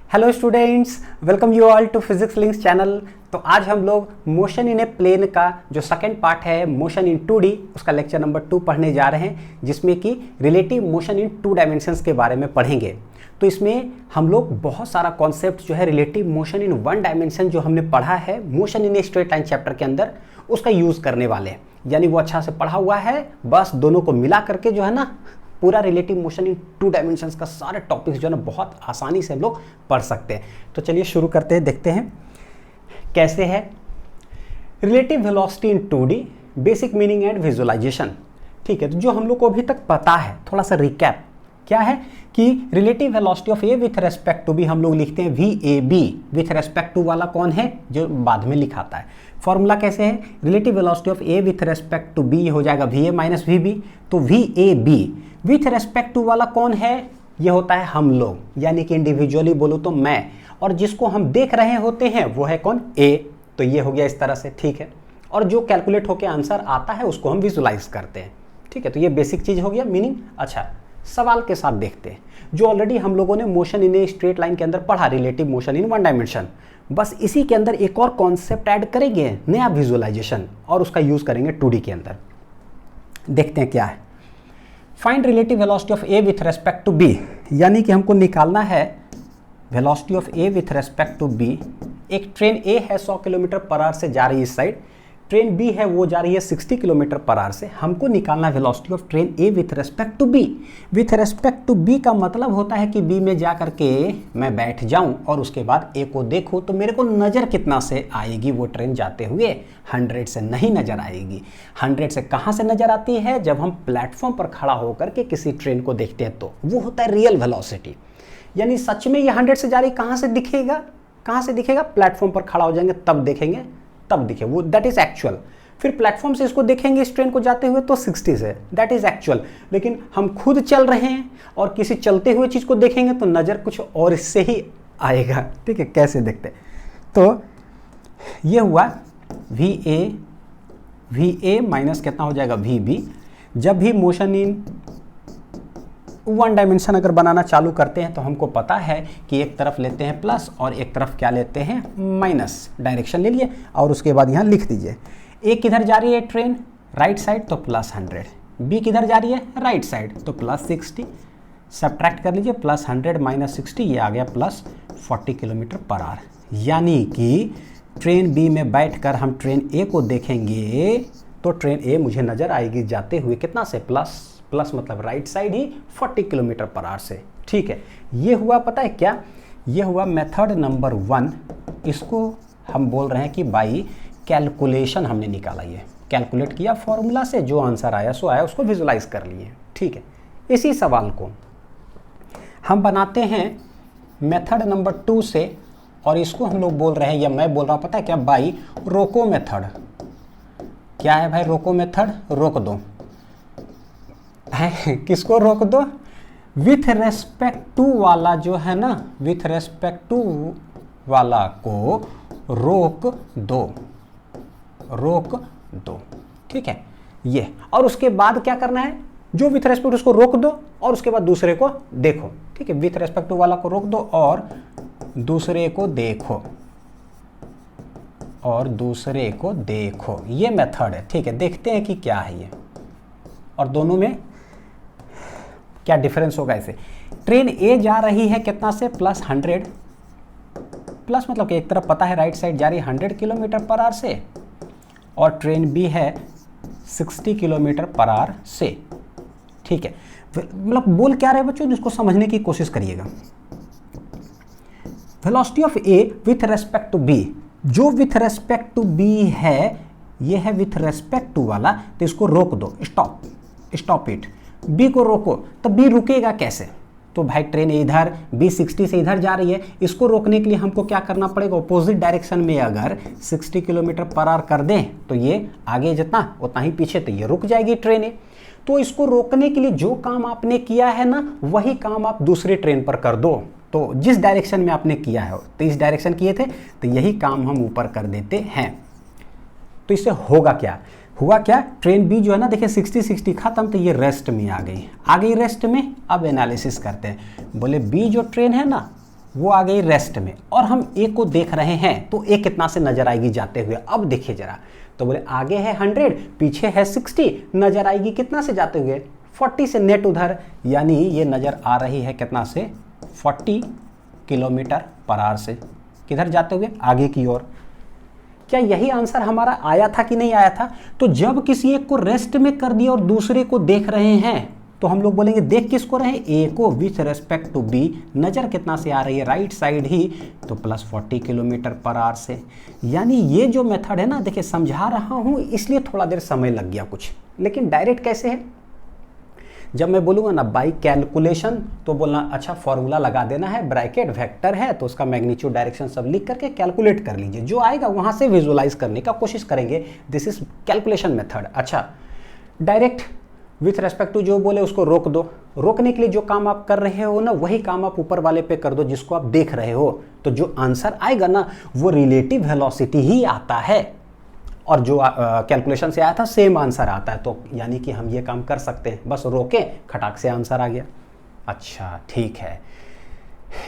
Hello students, welcome you all to physics links channel. तो आज हम लोग मोशन इन ए प्लेन का जो सेकंड पार्ट है मोशन इन 2D उसका लेक्चर नंबर 2 पढ़ने जा रहे हैं, जिसमें कि रिलेटिव मोशन इन 2 डायमेंशंस के बारे में पढ़ेंगे। तो इसमें हम लोग बहुत सारा कॉन्सेप्ट जो है रिलेटिव मोशन इन 1 डायमेंशन जो हमने पढ़ा है motion in a straight line chapter के अंदर उसका यूज़ करने वाले हैं। यानी वो अच्छा से पढ़ा हुआ है, बस दोनों को मिला करके जो है ना पूरा रिलेटिव मोशन इन 2 डायमेंशंस का सारे टॉपिक्स जो है ना बहुत आसानी से हम लोग पढ़ सकते हैं। तो चलिए शुरू करते हैं, देखते हैं कैसे है relative velocity in 2D, basic meaning and visualization. ठीक है, तो जो हम लोग को अभी तक पता है थोड़ा सा रिकैप क्या है कि relative velocity of A with respect to B हम लोग लिखते हैं VAB। विथ रेस्पेक्ट टू वाला कौन है जो बाद में लिखाता है। फॉर्मूला कैसे है, relative velocity of A with respect to B हो जाएगा VA माइनस VB। तो VAB विथ रेस्पेक्ट टू वाला कौन है, ये होता है हम लोग, यानी कि इंडिविजुअली बोलो तो मैं, और जिसको हम देख रहे होते हैं वो है कौन A। तो ये हो गया इस तरह से, ठीक है। और जो कैलकुलेट होकर आंसर आता है उसको हम विजुलाइज करते हैं, ठीक है। तो ये बेसिक चीज हो गया मीनिंग। अच्छा, सवाल के साथ देखते हैं जो ऑलरेडी हम लोगों ने motion in a straight line के अंदर पढ़ा, रिलेटिव मोशन इन 1 डायमेंशन। बस इसी के अंदर एक और कॉन्सेप्ट ऐड करेंगे, नया विजुअलाइजेशन, और उसका यूज करेंगे 2D के अंदर। देखते हैं क्या है। Find relative velocity of A with respect to B, यानी कि हमको निकालना है velocity of A with respect to B. एक ट्रेन ए है 100 किलोमीटर पर आवर से जा रही है इस साइड, ट्रेन बी है वो जा रही है 60 किलोमीटर पर आवर से। हमको निकालना velocity of train A with respect to B. With respect to B का मतलब होता है कि बी में जा करके मैं बैठ जाऊं और उसके बाद ए को देखूं तो मेरे को नज़र कितना से आएगी वो ट्रेन जाते हुए, 100 से नहीं नज़र आएगी। 100 से कहाँ से नज़र आती है, जब हम प्लेटफॉर्म पर खड़ा होकर के किसी ट्रेन को देखते हैं तो वो होता है रियल वेलोसिटी। यानी सच में ये 100 से जा रही, कहाँ से दिखेगा, कहाँ से दिखेगा, प्लेटफॉर्म पर खड़ा हो जाएंगे तब देखेंगे, तब दिखे वो, दैट इज एक्चुअल। फिर प्लेटफॉर्म से इसको देखेंगे इस ट्रेन को जाते हुए तो 60 से, दैट इज एक्चुअल। लेकिन हम खुद चल रहे हैं और किसी चलते हुए चीज को देखेंगे तो नजर कुछ और इससे ही आएगा, ठीक है। कैसे देखते, तो ये हुआ VA माइनस कितना हो जाएगा VB। जब भी मोशन इन 1 डायमेंशन अगर बनाना चालू करते हैं तो हमको पता है कि एक तरफ लेते हैं प्लस और एक तरफ क्या लेते हैं माइनस, डायरेक्शन ले लिए और उसके बाद यहाँ लिख दीजिए। ए किधर जा रही है ट्रेन, राइट साइड, तो प्लस 100। बी किधर जा रही है, राइट साइड, तो प्लस 60। सब्ट्रैक्ट कर लीजिए, प्लस 100 माइनस 60, ये आ गया प्लस 40 किलोमीटर पर आवर। यानी कि ट्रेन बी में बैठकर हम ट्रेन ए को देखेंगे तो ट्रेन ए मुझे नज़र आएगी जाते हुए कितना से, प्लस मतलब राइट साइड ही 40 किलोमीटर पर आवर से, ठीक है। ये हुआ, पता है क्या, ये हुआ मेथड नंबर 1। इसको हम बोल रहे हैं कि बाई कैलकुलेशन हमने निकाला, ये कैलकुलेट किया फॉर्मूला से, जो आंसर आया सो आया, उसको विजुलाइज कर लिए, ठीक है। इसी सवाल को हम बनाते हैं मेथड नंबर 2 से, और इसको हम लोग बोल रहे हैं, या मैं बोल रहा हूँ पता है क्या, बाई रोको मेथड। क्या है भाई रोको मेथड, रोक दो है, किसको रोक दो, विथ रेस्पेक्ट टू वाला जो है ना, विथ रेस्पेक्ट टू वाला को रोक दो, रोक दो, ठीक है ये। और उसके बाद क्या करना है, जो विथ रेस्पेक्ट उसको रोक दो और उसके बाद दूसरे को देखो, ठीक है। विथ रेस्पेक्ट टू वाला को रोक दो और दूसरे को देखो, और दूसरे को देखो, ये मेथड है, ठीक है। देखते हैं कि क्या है ये, और दोनों में क्या डिफरेंस होगा। ऐसे ट्रेन ए जा रही है कितना से, प्लस 100, प्लस मतलब कि एक तरफ पता है राइट साइड जा रही है 100 किलोमीटर पर आवर से, और ट्रेन बी है 60 किलोमीटर पर आवर से, ठीक है। मतलब बोल क्या रहे बच्चों, जिसको समझने की कोशिश करिएगा। Velocity of A with respect to B, जो विथ रेस्पेक्ट टू बी है, ये है विथ रेस्पेक्ट टू वाला, तो इसको रोक दो, स्टॉप इट। बी को रोको, तो बी रुकेगा कैसे, तो भाई ट्रेन इधर बी 60 से इधर जा रही है, इसको रोकने के लिए हमको क्या करना पड़ेगा, अपोजिट डायरेक्शन में अगर 60 किलोमीटर पर आवर कर दें तो ये आगे जितना उतना ही पीछे, तो ये रुक जाएगी ट्रेन। तो इसको रोकने के लिए जो काम आपने किया है ना, वही काम आप दूसरे ट्रेन पर कर दो। तो जिस डायरेक्शन में आपने किया है, तो इस डायरेक्शन किए थे, तो यही काम हम ऊपर कर देते हैं। तो इससे होगा क्या, हुआ क्या, ट्रेन बी जो है ना, देखिए 60 खत्म, तो ये रेस्ट में आ गई रेस्ट में। अब एनालिसिस करते हैं, बोले बी जो ट्रेन है ना, वो आ गई रेस्ट में, और हम ए को देख रहे हैं तो ए कितना से नजर आएगी जाते हुए। अब देखिए जरा, तो बोले आगे है 100, पीछे है 60, नजर आएगी कितना से जाते हुए 40 से, नेट उधर, यानी ये नजर आ रही है कितना से 40 किलोमीटर पर आवर से, किधर जाते हुए आगे की ओर। क्या यही आंसर हमारा आया था कि नहीं आया था? तो जब किसी एक को रेस्ट में कर दिया और दूसरे को देख रहे हैं तो हम लोग बोलेंगे देख किसको रहे, ए को विथ रेस्पेक्ट टू बी, नज़र कितना से आ रही है राइट साइड ही, तो प्लस 40 किलोमीटर पर आवर से। यानी ये जो मेथड है ना, देखिए समझा रहा हूँ इसलिए थोड़ा देर समय लग गया कुछ, लेकिन डायरेक्ट कैसे है, जब मैं बोलूँगा ना बाई कैलकुलेशन तो बोलना अच्छा फॉर्मूला लगा देना है, ब्रैकेट वेक्टर है तो उसका मैग्नीट्यूड डायरेक्शन सब लिख करके कैलकुलेट कर लीजिए, जो आएगा वहाँ से विजुलाइज करने का कोशिश करेंगे। This is calculation method. अच्छा, डायरेक्ट विथ रेस्पेक्ट टू जो बोले उसको रोक दो, रोकने के लिए जो काम आप कर रहे हो ना वही काम आप ऊपर वाले पे कर दो जिसको आप देख रहे हो, तो जो आंसर आएगा ना वो रिलेटिव वेलोसिटी ही आता है, और जो कैलकुलेशन से आया था सेम आंसर आता है। तो यानी कि हम ये काम कर सकते हैं, बस रोके खटाक से आंसर आ गया। अच्छा ठीक है,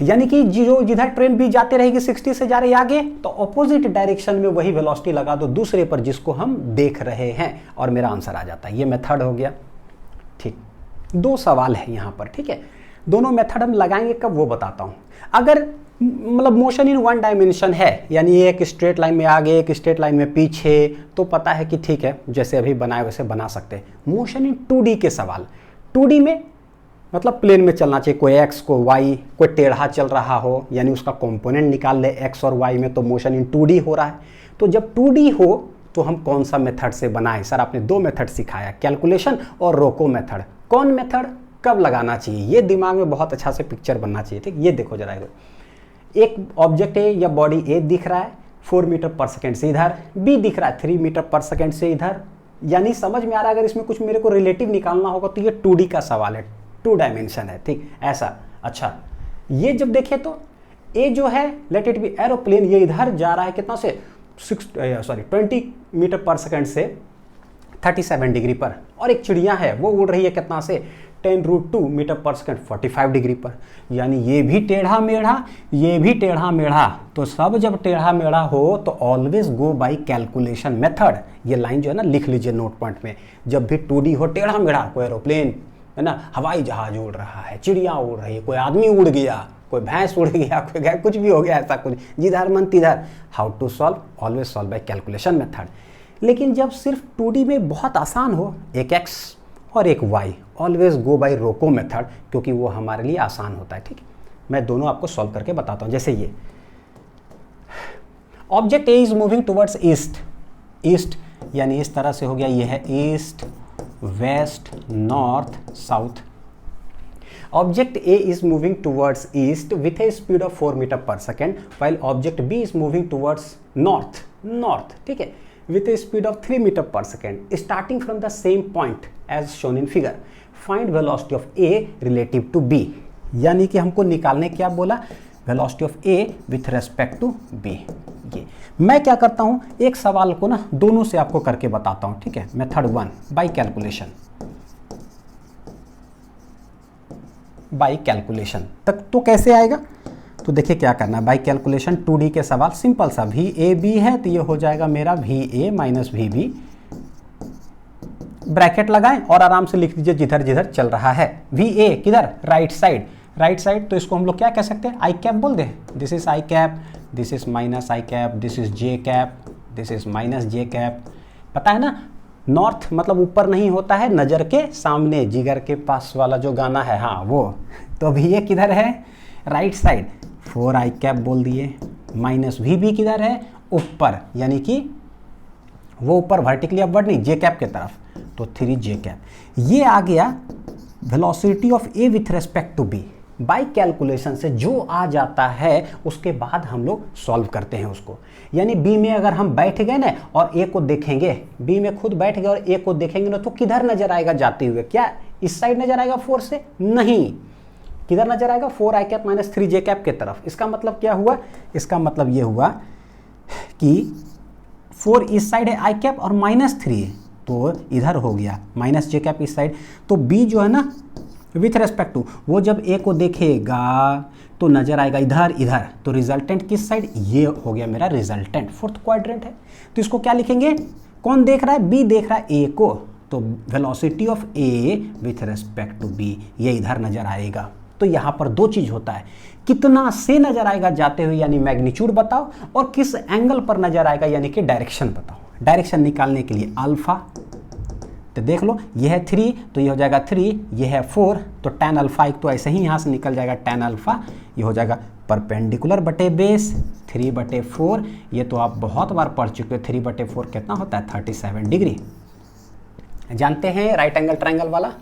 यानी कि जो जिधर ट्रेन भी जाते रहेगी 60 से जा रही आगे, तो ऑपोजिट डायरेक्शन में वही वेलोसिटी लगा दो दूसरे पर जिसको हम देख रहे हैं और मेरा आंसर आ जाता है। ये मेथड हो गया। ठीक, दो सवाल है यहाँ पर, ठीक है, दोनों मेथड हम लगाएंगे कब वो बताता हूँ। अगर मतलब मोशन इन वन डायमेंशन है, यानी एक स्ट्रेट लाइन में आगे एक स्ट्रेट लाइन में पीछे, तो पता है कि ठीक है जैसे अभी बनाए वैसे बना सकते हैं। मोशन इन 2D के सवाल, 2D में मतलब प्लेन में चलना चाहिए, कोई एक्स को वाई, कोई टेढ़ा चल रहा हो, यानी उसका कंपोनेंट निकाल ले एक्स और वाई में, तो मोशन इन 2D हो रहा है। तो जब 2D हो तो हम कौन सा मेथड से बनाएं? सर आपने दो मेथड सिखाया, कैलकुलेशन और रोको मेथड। कौन मेथड कब लगाना चाहिए ये दिमाग में बहुत अच्छा से पिक्चर बनना चाहिए। ठीक, ये देखो जरा, एक ऑब्जेक्ट है या बॉडी ए दिख रहा है 4 मीटर पर सेकेंड से इधर, बी दिख रहा है 3 मीटर पर सेकेंड से इधर, यानी समझ में आ रहा है। अगर इसमें कुछ मेरे को रिलेटिव निकालना होगा तो ये 2D का सवाल है, 2 डायमेंशन है। ठीक, ऐसा। अच्छा, ये जब देखें तो ए जो है लेट इट बी एरोप्लेन, ये इधर जा रहा है कितना से 20 मीटर पर सेकेंड से 37 डिग्री पर, और एक चिड़िया है वो उड़ रही है कितना से 10√2 मीटर पर सेकेंड 45 डिग्री पर, यानी ये भी टेढ़ा मेढ़ा, ये भी टेढ़ा मेढ़ा। तो सब जब टेढ़ा मेढ़ा हो तो always go by calculation method. ये लाइन जो है ना लिख लीजिए नोट पॉइंट में, जब भी 2D हो टेढ़ा मेढ़ा, कोई एरोप्लेन है ना, हवाई जहाज उड़ रहा है, चिड़िया उड़ रही है, कोई आदमी उड़ गया, कोई भैंस उड़ गया, कोई गाय, कुछ भी हो गया, ऐसा कुछ जिधर मन तिधर, how to solve, always solve by calculation method. लेकिन जब सिर्फ 2D में बहुत आसान हो, एक x और एक y, ऑलवेज गो बाय रोको मेथड, क्योंकि वो हमारे लिए आसान होता है। ठीक, मैं दोनों आपको सॉल्व करके बताता हूँ। जैसे ये object A is moving towards east, east यानी इस तरह से हो गया, ये है east west north south. Object A is moving towards east with a speed of 4 meter per second, while object B is moving towards north, north, ठीक है, with a speed of 3 meter per second starting from the same point as shown in figure. Find velocity of A relative to B. यानी कि हमको निकालने क्या बोला, velocity of A with respect to B। ये मैं क्या करता हूँ, एक सवाल को ना दोनों से आपको करके बताता हूँ। ठीक है, method 1 by calculation, by calculation तक तो कैसे आएगा, तो देखिए क्या करना है। बाई कैलकुलेशन 2D के सवाल सिंपल सा, भी ए बी है तो ये हो जाएगा मेरा भी ए माइनस भी बी, ब्रैकेट लगाएं और आराम से लिख दीजिए जिधर जिधर चल रहा है। भी ए किधर, राइट साइड, राइट साइड, तो इसको हम लोग क्या कह सकते हैं, आई कैप बोल दे। This is I cap, this is minus I cap, this is J cap, this is minus J cap. पता है ना, नॉर्थ मतलब ऊपर नहीं होता है, नज़र के सामने, जिगर के पास वाला जो गाना है, हाँ वो। तो अभी ये किधर है, राइट साइड, 4 आई कैप बोल दिए, माइनस भी बी किधर है, ऊपर, यानी कि वो ऊपर वर्टिकली अपवर्ड नहीं, जे कैप के तरफ, तो 3 जे कैप। ये आ गया velocity of A with respect to B. By calculation से जो आ जाता है उसके बाद हम लोग सॉल्व करते हैं उसको। यानी बी में अगर हम बैठ गए ना और ए को देखेंगे, बी में खुद बैठ गए और ए को देखेंगे ना, तो किधर नजर आएगा जाते हुए, क्या इस साइड नजर आएगा 4 से, नहीं, किधर नजर आएगा 4 आई कैप माइनस 3 जे कैप के तरफ। इसका मतलब क्या हुआ, इसका मतलब ये हुआ कि 4 इस साइड है आई कैप और -3 तो इधर हो गया माइनस जे कैप इस साइड। तो बी जो है ना विथ रेस्पेक्ट टू, वो जब ए को देखेगा तो नजर आएगा इधर इधर, तो रिजल्टेंट किस साइड, ये हो गया मेरा रिजल्टेंट, फोर्थ क्वाड्रेंट है। तो इसको क्या लिखेंगे, कौन देख रहा है, बी देख रहा है ए को, तो velocity of A with respect to B ये इधर नजर आएगा। तो यहाँ पर दो चीज होता है, कितना से नजर आएगा जाते हुए यानी मैग्नीट्यूड बताओ, और किस एंगल पर नजर आएगा यानी कि डायरेक्शन बताओ। डायरेक्शन निकालने के लिए अल्फा, तो देख लो ये है 3 तो ये हो जाएगा 3, ये है 4 तो tan अल्फा एक तो ऐसे ही यहाँ से निकल जाएगा tan अल्फा, ये हो जाएगा परपेंडिकुलर बटे बेस 3/4। ये तो आप बहुत बार पढ़ चुके हो, 3/4 कितना होता है 37 डिग्री। जानते हैं राइट एंगल ट्रायंगल वाला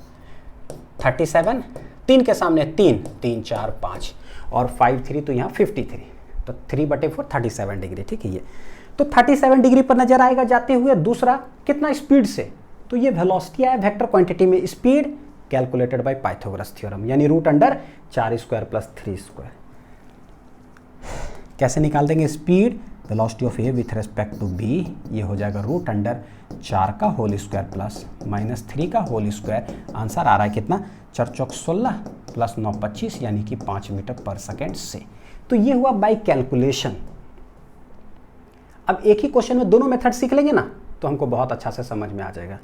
37, 3 के सामने 3, 3 4 5 और 5 3 तो यहाँ 53, तो 3/4 37 डिग्री, ठीक है। ये तो 37 डिग्री पर नजर आएगा जाते हुए। दूसरा कितना स्पीड से, तो ये वेलोसिटी है वेक्टर क्वांटिटी में, speed calculated by Pythagoras theorem यानी √4² + 3²। कैसे निकाल देंगे speed, velocity of A with respect to B, ये हो जाएगा √4 का होल स्क्वायर प्लस -3 का होल स्क्वायर। आंसर आ रहा है कितना, 4 चौक 16 + 9 25 यानी कि 5 मीटर पर सेकेंड से। तो ये हुआ बाय कैलकुलेशन। अब एक ही क्वेश्चन में दोनों मेथड सीख लेंगे ना तो हमको बहुत अच्छा से समझ में आ जाएगा।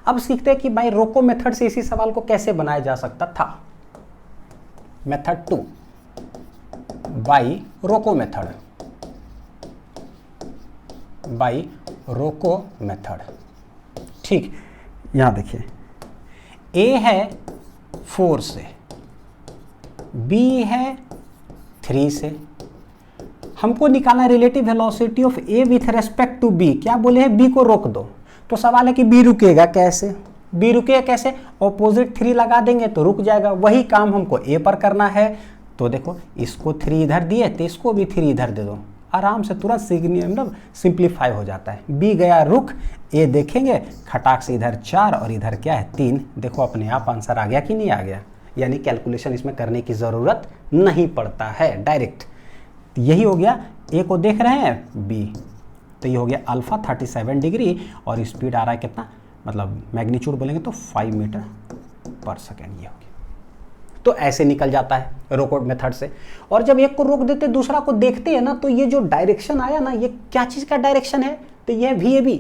अब सीखते हैं कि बाय रोको मेथड से इसी सवाल को कैसे बनाया जा सकता था। मेथड 2 बाय रोको मेथड, बाय रोको मेथड, ठीक। यहां देखिए ए है 4 से, बी है 3 से, हमको निकालना relative velocity of A with respect to B. क्या बोले हैं, बी को रोक दो, तो सवाल है कि बी रुकेगा कैसे, बी रुकेगा कैसे, ऑपोजिट 3 लगा देंगे तो रुक जाएगा। वही काम हमको ए पर करना है, तो देखो इसको 3 इधर दिए तो इसको भी 3 इधर दे दो, आराम से तुरंत मतलब सिंप्लीफाई हो जाता है। बी गया रुक, ए देखेंगे खटाक से इधर 4 और इधर क्या है 3, देखो अपने आप आंसर आ गया कि नहीं आ गया, यानी कैलकुलेशन इसमें करने की ज़रूरत नहीं पड़ता है, डायरेक्ट। यही हो गया, ए को देख रहे हैं बी, तो ये हो गया अल्फा 37 डिग्री और स्पीड आ रहा है कितना, मतलब मैग्नीट्यूड बोलेंगे तो 5 मीटर पर सेकेंड, ये हो गया। तो ऐसे निकल जाता है रोको मेथड से। और जब एक को रोक देते दूसरा को देखते हैं ना, तो ये जो डायरेक्शन आया ना, ये क्या चीज़ का डायरेक्शन है, तो ये है VAB,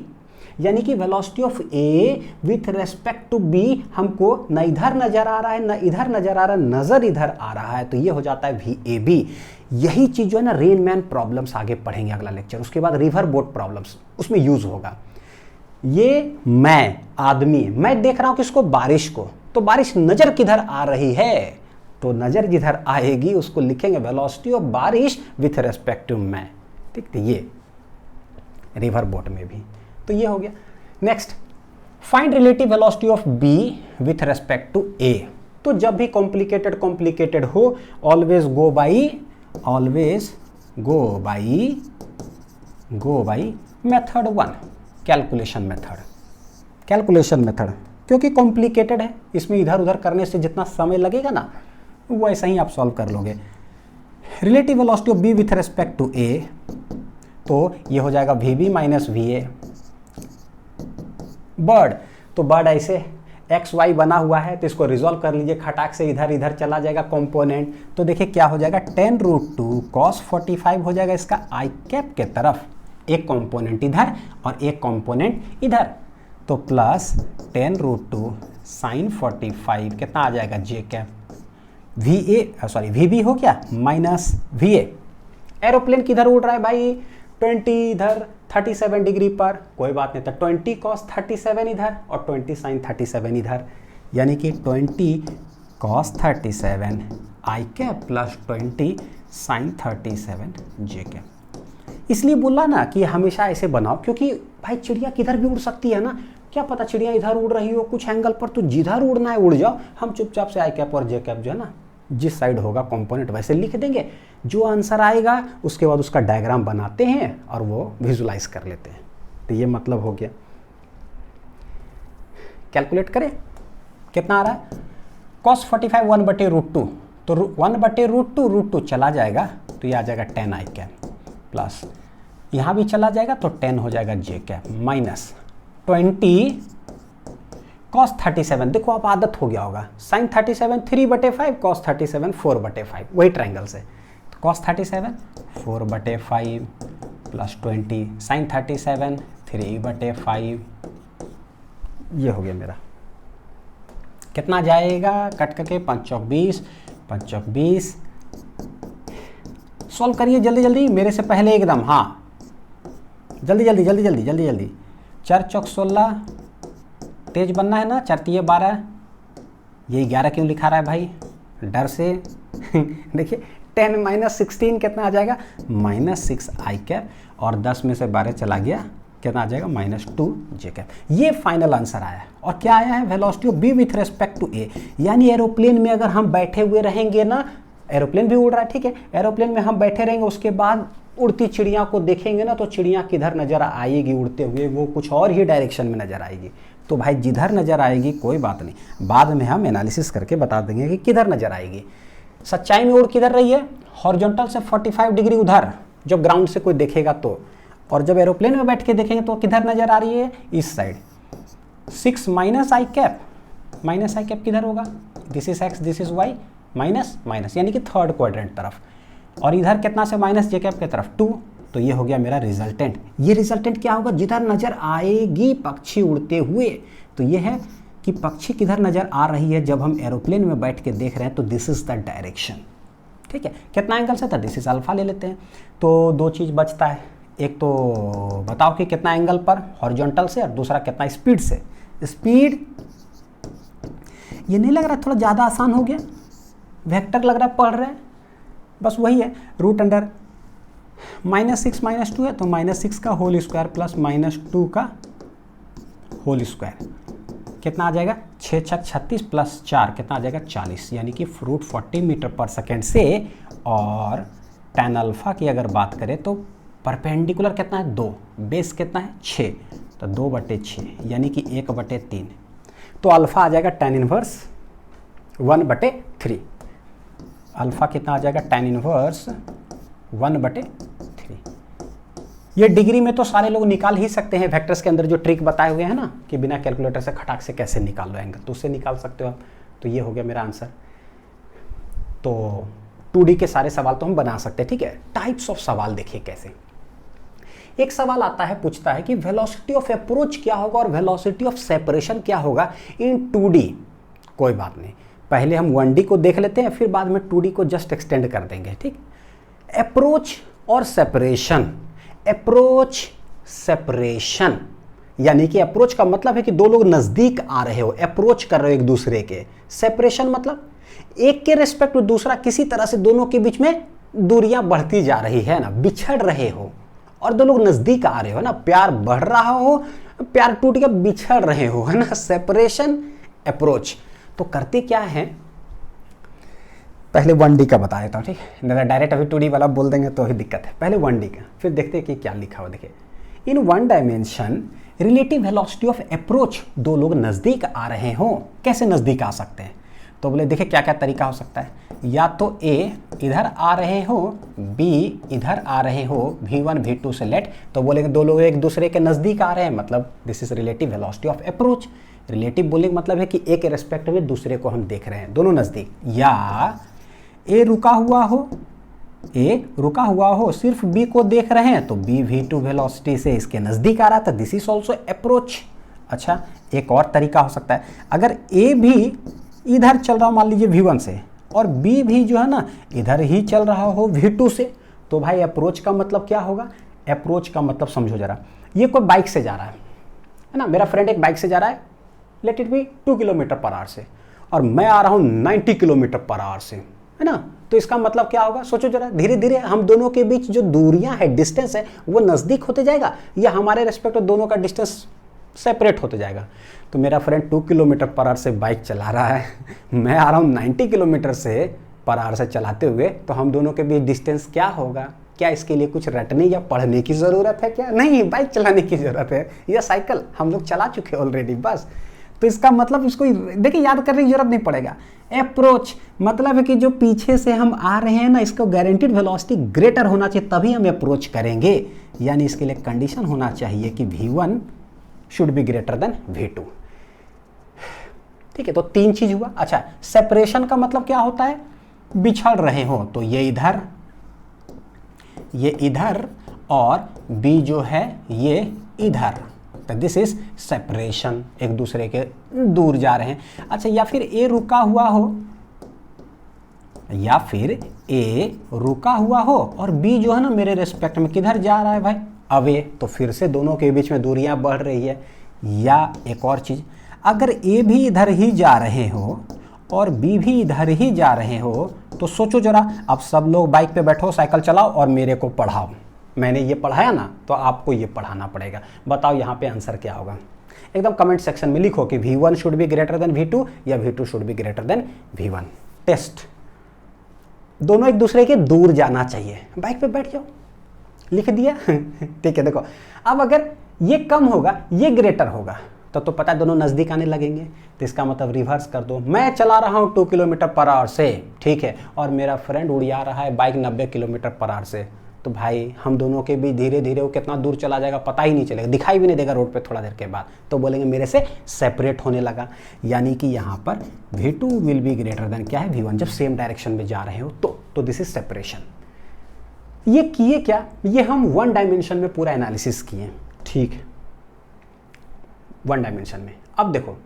यानी कि velocity of A with respect to B हमको न इधर नजर आ रहा है न इधर नजर आ रहा है, नजर इधर आ रहा है, तो ये हो जाता है VAB। यही चीज जो है ना रेनमैन प्रॉब्लम्स आगे पढ़ेंगे अगला लेक्चर, उसके बाद रिवर बोट प्रॉब्लम्स उसमें यूज होगा। ये मैं आदमी, मैं देख रहा हूं किसको, बारिश को, तो बारिश नजर किधर आ रही है, तो नजर जिधर आएगी उसको लिखेंगे वेलोसिटी ऑफ बारिश विथ रेस्पेक्ट टू मैं, ठीक है। ये रिवर बोट में भी, तो ये हो गया। Next, find relative velocity of B with respect to A. तो जब भी कॉम्प्लिकेटेड हो, always go by method 1, calculation method, क्योंकि कॉम्प्लिकेटेड है, इसमें इधर उधर करने से जितना समय लगेगा ना वो ऐसा ही आप सॉल्व कर लोगे। Relative velocity of B with respect to A, तो ये हो जाएगा VB - VA। बर्ड, तो बर्ड ऐसे XY बना हुआ है, तो इसको रिजॉल्व कर लीजिए, खटाक से इधर इधर चला जाएगा कंपोनेंट, तो देखिए क्या हो जाएगा, 10√2 cos 45 हो जाएगा इसका I कैप के तरफ, एक कंपोनेंट इधर और एक कंपोनेंट इधर, तो प्लस 10√2 sin 45 कितना आ जाएगा J कैप, VB हो गया माइनस VA। एरोप्लेन किधर उड़ रहा है भाई, 20 इधर 37 डिग्री पर, कोई बात नहीं, तो 20 cos 37 इधर और 20 sin 37 इधर, यानी कि 20 cos 37 I cap plus 20 sin 37 J cap. इसलिए बोला ना कि हमेशा ऐसे बनाओ, क्योंकि भाई चिड़िया किधर भी उड़ सकती है ना, क्या पता चिड़िया इधर उड़ रही हो कुछ एंगल पर, तो जिधर उड़ना है उड़ जाओ, हम चुपचाप से I कैप और J कैप जो है ना जिस साइड होगा कंपोनेंट वैसे लिख देंगे, जो आंसर आएगा उसके बाद उसका डायग्राम बनाते हैं और वो विजुलाइज कर लेते हैं। तो ये मतलब हो गया। कैलकुलेट करें कितना आ रहा है, cos 45 1/√2, तो 1/√2 चला जाएगा तो ये आ जाएगा 10 I कैप प्लस यहाँ भी चला जाएगा तो 10 हो जाएगा J कैप माइनस 20 cos 37, देखो आप आदत हो गया होगा, sin 37 3/5 cos 37 4/5, वही ट्रायंगल से कॉस 37 4/5 प्लस 20 साइन 37 3/5। ये हो गया मेरा, कितना जाएगा कट करके 5 चौक 20, 5 चौक 20। सॉल्व करिए जल्दी जल्दी मेरे से पहले एकदम, हाँ जल्दी जल्दी जल्दी जल्दी जल्दी जल्दी। 4 चौक 16, तेज बनना है ना, 4 तिये 12, ये 11 क्यों लिखा रहा है भाई, डर से देखिए 10 - 16 कितना आ जाएगा -6 आई कैप, और 10 में से 12 चला गया, कितना आ जाएगा -2 जे कैप। ये फाइनल आंसर आया। और क्या आया है, velocity of B with respect to A, यानी एरोप्लेन में अगर हम बैठे हुए रहेंगे ना, एरोप्लेन भी उड़ रहा है ठीक है, एरोप्लेन में हम बैठे रहेंगे, उसके बाद उड़ती चिड़िया को देखेंगे ना, तो चिड़िया किधर नजर आएगी उड़ते हुए, वो कुछ और ही डायरेक्शन में नजर आएगी। तो भाई जिधर नजर आएगी कोई बात नहीं, बाद में हम एनालिसिस करके बता देंगे कि किधर नजर आएगी। सच्चाई में उड़ किधर रही है, हॉरिजॉन्टल से 45 डिग्री उधर, जब ग्राउंड से कोई देखेगा तो, और जब एरोप्लेन में बैठ के देखेंगे तो किधर नजर आ रही है, इस side. 6 - i cap, minus I cap किधर होगा, this is x this is y, minus minus यानी कि थर्ड क्वाड्रेंट तरफ, और इधर कितना से माइनस जे कैप की तरफ 2। तो ये हो गया मेरा रिजल्टेंट। ये रिजल्टेंट क्या होगा, जिधर नजर आएगी पक्षी उड़ते हुए, तो ये है कि पक्षी किधर नजर आ रही है जब हम एरोप्लेन में बैठ के देख रहे हैं, तो दिस इज द डायरेक्शन। ठीक है, कितना एंगल से था, दिस इज अल्फा ले लेते हैं। तो दो चीज़ बचता है, एक तो बताओ कि कितना एंगल पर, हॉरिजॉन्टल से, और दूसरा कितना स्पीड से। स्पीड ये नहीं लग रहा थोड़ा ज़्यादा आसान हो गया, वेक्टर लग रहा है पढ़ रहे हैं, बस वही है, √अंडर -6 - 2 है तो -6 का होल स्क्वायर प्लस -2 का होल स्क्वायर, कितना आ जाएगा 6 छक 36 प्लस 4 कितना आ जाएगा 40, यानी कि √40 मीटर पर सेकेंड से। और tan अल्फा की अगर बात करें तो परपेंडिकुलर कितना है 2, बेस कितना है 6, तो 2/6 यानी कि 1/3, तो अल्फा आ जाएगा tan इनवर्स 1/3। अल्फा कितना आ जाएगा tan इनवर्स 1/3। ये डिग्री में तो सारे लोग निकाल ही सकते हैं, वेक्टर्स के अंदर जो ट्रिक बताए हुए हैं ना कि बिना कैलकुलेटर से खटाक से कैसे निकाल लो एंगल, तो उससे निकाल सकते हो आप। तो ये हो गया मेरा आंसर। तो 2D के सारे सवाल तो हम बना सकते हैं। ठीक है, टाइप्स ऑफ सवाल देखिए कैसे। एक सवाल आता है, पूछता है कि वेलोसिटी ऑफ अप्रोच क्या होगा और वेलोसिटी ऑफ सेपरेशन क्या होगा इन 2D। कोई बात नहीं, पहले हम 1D को देख लेते हैं, फिर बाद में 2D को जस्ट एक्सटेंड कर देंगे। ठीक, अप्रोच और सेपरेशन, अप्रोच सेपरेशन यानी कि अप्रोच का मतलब है कि दो लोग नजदीक आ रहे हो, अप्रोच कर रहे हो एक दूसरे के। सेपरेशन मतलब एक के रेस्पेक्ट में दूसरा किसी तरह से दोनों के बीच में दूरियां बढ़ती जा रही है ना, बिछड़ रहे हो, और दो लोग नजदीक आ रहे हो ना, प्यार बढ़ रहा हो, प्यार टूट गया, बिछड़ रहे हो, है ना, सेपरेशन अप्रोच। तो करते क्या है, पहले 1D का बता देता हूँ। ठीक है, डायरेक्ट अभी 2D वाला बोल देंगे तो ही दिक्कत है, पहले 1D का, फिर देखते हैं कि क्या लिखा हुआ। देखिए, इन 1 dimension relative velocity of approach, दो लोग नज़दीक आ रहे हों, कैसे नज़दीक आ सकते हैं, तो बोले देखिए क्या क्या तरीका हो सकता है। या तो A इधर आ रहे हो, B इधर आ रहे हो, V1 V2 से लेट, तो बोलेंगे दो लोग एक दूसरे के नज़दीक आ रहे हैं, मतलब this is relative velocity of approach. Relative बोलने का मतलब है कि एक के रेस्पेक्ट में दूसरे को हम देख रहे हैं, दोनों नज़दीक। या A रुका हुआ हो, सिर्फ B को देख रहे हैं, तो B V2 वेलोसिटी से इसके नज़दीक आ रहा था, दिस इज ऑल्सो अप्रोच। अच्छा, एक और तरीका हो सकता है, अगर A भी इधर चल रहा हो मान लीजिए V1 से, और B भी जो है ना इधर ही चल रहा हो V2 से, तो भाई अप्रोच का मतलब क्या होगा, अप्रोच का मतलब समझो जरा, ये कोई बाइक से जा रहा है ना, मेरा फ्रेंड एक बाइक से जा रहा है, लेट इट बी 2 km/h से, और मैं आ रहा हूँ 90 km/h से, है ना, तो इसका मतलब क्या होगा, सोचो जरा, धीरे धीरे हम दोनों के बीच जो दूरियां है, डिस्टेंस है, वो नज़दीक होते जाएगा, या हमारे रेस्पेक्ट में दोनों का डिस्टेंस सेपरेट होते जाएगा। तो मेरा फ्रेंड 2 km/h से बाइक चला रहा है, मैं आ रहा हूँ 90 km/h से चलाते हुए, तो हम दोनों के बीच डिस्टेंस क्या होगा। क्या इसके लिए कुछ रटने या पढ़ने की ज़रूरत है क्या, नहीं, बाइक चलाने की ज़रूरत है, या साइकिल हम लोग चला चुके ऑलरेडी, बस। तो इसका मतलब इसको देखिए याद करने की जरूरत नहीं पड़ेगा। अप्रोच मतलब है कि जो पीछे से हम आ रहे हैं ना, इसको गारंटीड वेलोसिटी ग्रेटर होना चाहिए, तभी हम अप्रोच करेंगे, यानी इसके लिए कंडीशन होना चाहिए कि V1 should be greater then V2। ठीक है, तो 3 चीज हुआ। अच्छा, सेपरेशन का मतलब क्या होता है, बिछड़ रहे हो, तो ये इधर ये इधर और B जो है ये इधर, तो दिस इज सेपरेशन, एक दूसरे के दूर जा रहे हैं। अच्छा, या फिर A रुका हुआ हो, या फिर A रुका हुआ हो और B जो है ना मेरे रेस्पेक्ट में किधर जा रहा है भाई, अवे, तो फिर से दोनों के बीच में दूरियां बढ़ रही है। या एक और चीज, अगर A भी इधर ही जा रहे हो और B भी इधर ही जा रहे हो, तो सोचो जरा, अब सब लोग बाइक पे बैठो, साइकिल चलाओ और मेरे को पढ़ाओ। मैंने ये पढ़ाया ना, तो आपको ये पढ़ाना पड़ेगा। बताओ यहाँ पे आंसर क्या होगा। एकदम कमेंट सेक्शन में लिखो कि V1 should be greater then V2 या V2 should be greater than V1। Test, दोनों एक दूसरे के दूर जाना चाहिए, बाइक पे बैठ जाओ, लिख दिया। ठीक है, देखो अब अगर ये कम होगा ये ग्रेटर होगा तो पता है दोनों नज़दीक आने लगेंगे, तो इसका मतलब रिवर्स कर दो। मैं चला रहा हूँ 2 किलोमीटर पर आवर से, ठीक है, और मेरा फ्रेंड उड़िया रहा है बाइक 90 किलोमीटर पर आवर से, तो भाई हम दोनों के भी धीरे धीरे वो कितना दूर चला जाएगा पता ही नहीं चलेगा, दिखाई भी नहीं देगा रोड पे थोड़ा देर के बाद, तो बोलेंगे मेरे से सेपरेट होने लगा। यानी कि यहाँ पर V2 will be greater then क्या है V1, जब सेम डायरेक्शन में जा रहे हो तो दिस इज सेपरेशन। ये किए क्या, ये हम 1 डायमेंशन में पूरा एनालिसिस किए, ठीक है, 1 डायमेंशन में। अब देखो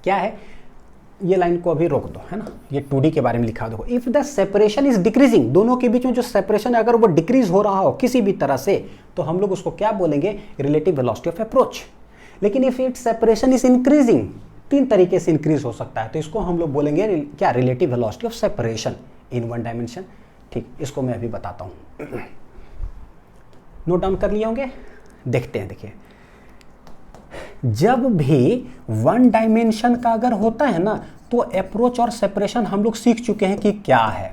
क्या है, ये लाइन को अभी रोक दो, है ना, ये 2D के बारे में लिखा, देखो if the separation is decreasing, दोनों के बीच में जो सेपरेशन है अगर वो डिक्रीज हो रहा हो किसी भी तरह से, तो हम लोग उसको क्या बोलेंगे, रिलेटिव वेलोसिटी ऑफ अप्रोच। लेकिन if it separation is increasing, 3 तरीके से इंक्रीज हो सकता है, तो इसको हम लोग बोलेंगे क्या, relative velocity of separation in 1 dimension. ठीक, इसको मैं अभी बताता हूँ, नोट डाउन कर लिए होंगे, देखते हैं। देखिए, जब भी 1 डायमेंशन का अगर होता है ना, तो अप्रोच और सेपरेशन हम लोग सीख चुके हैं कि क्या है।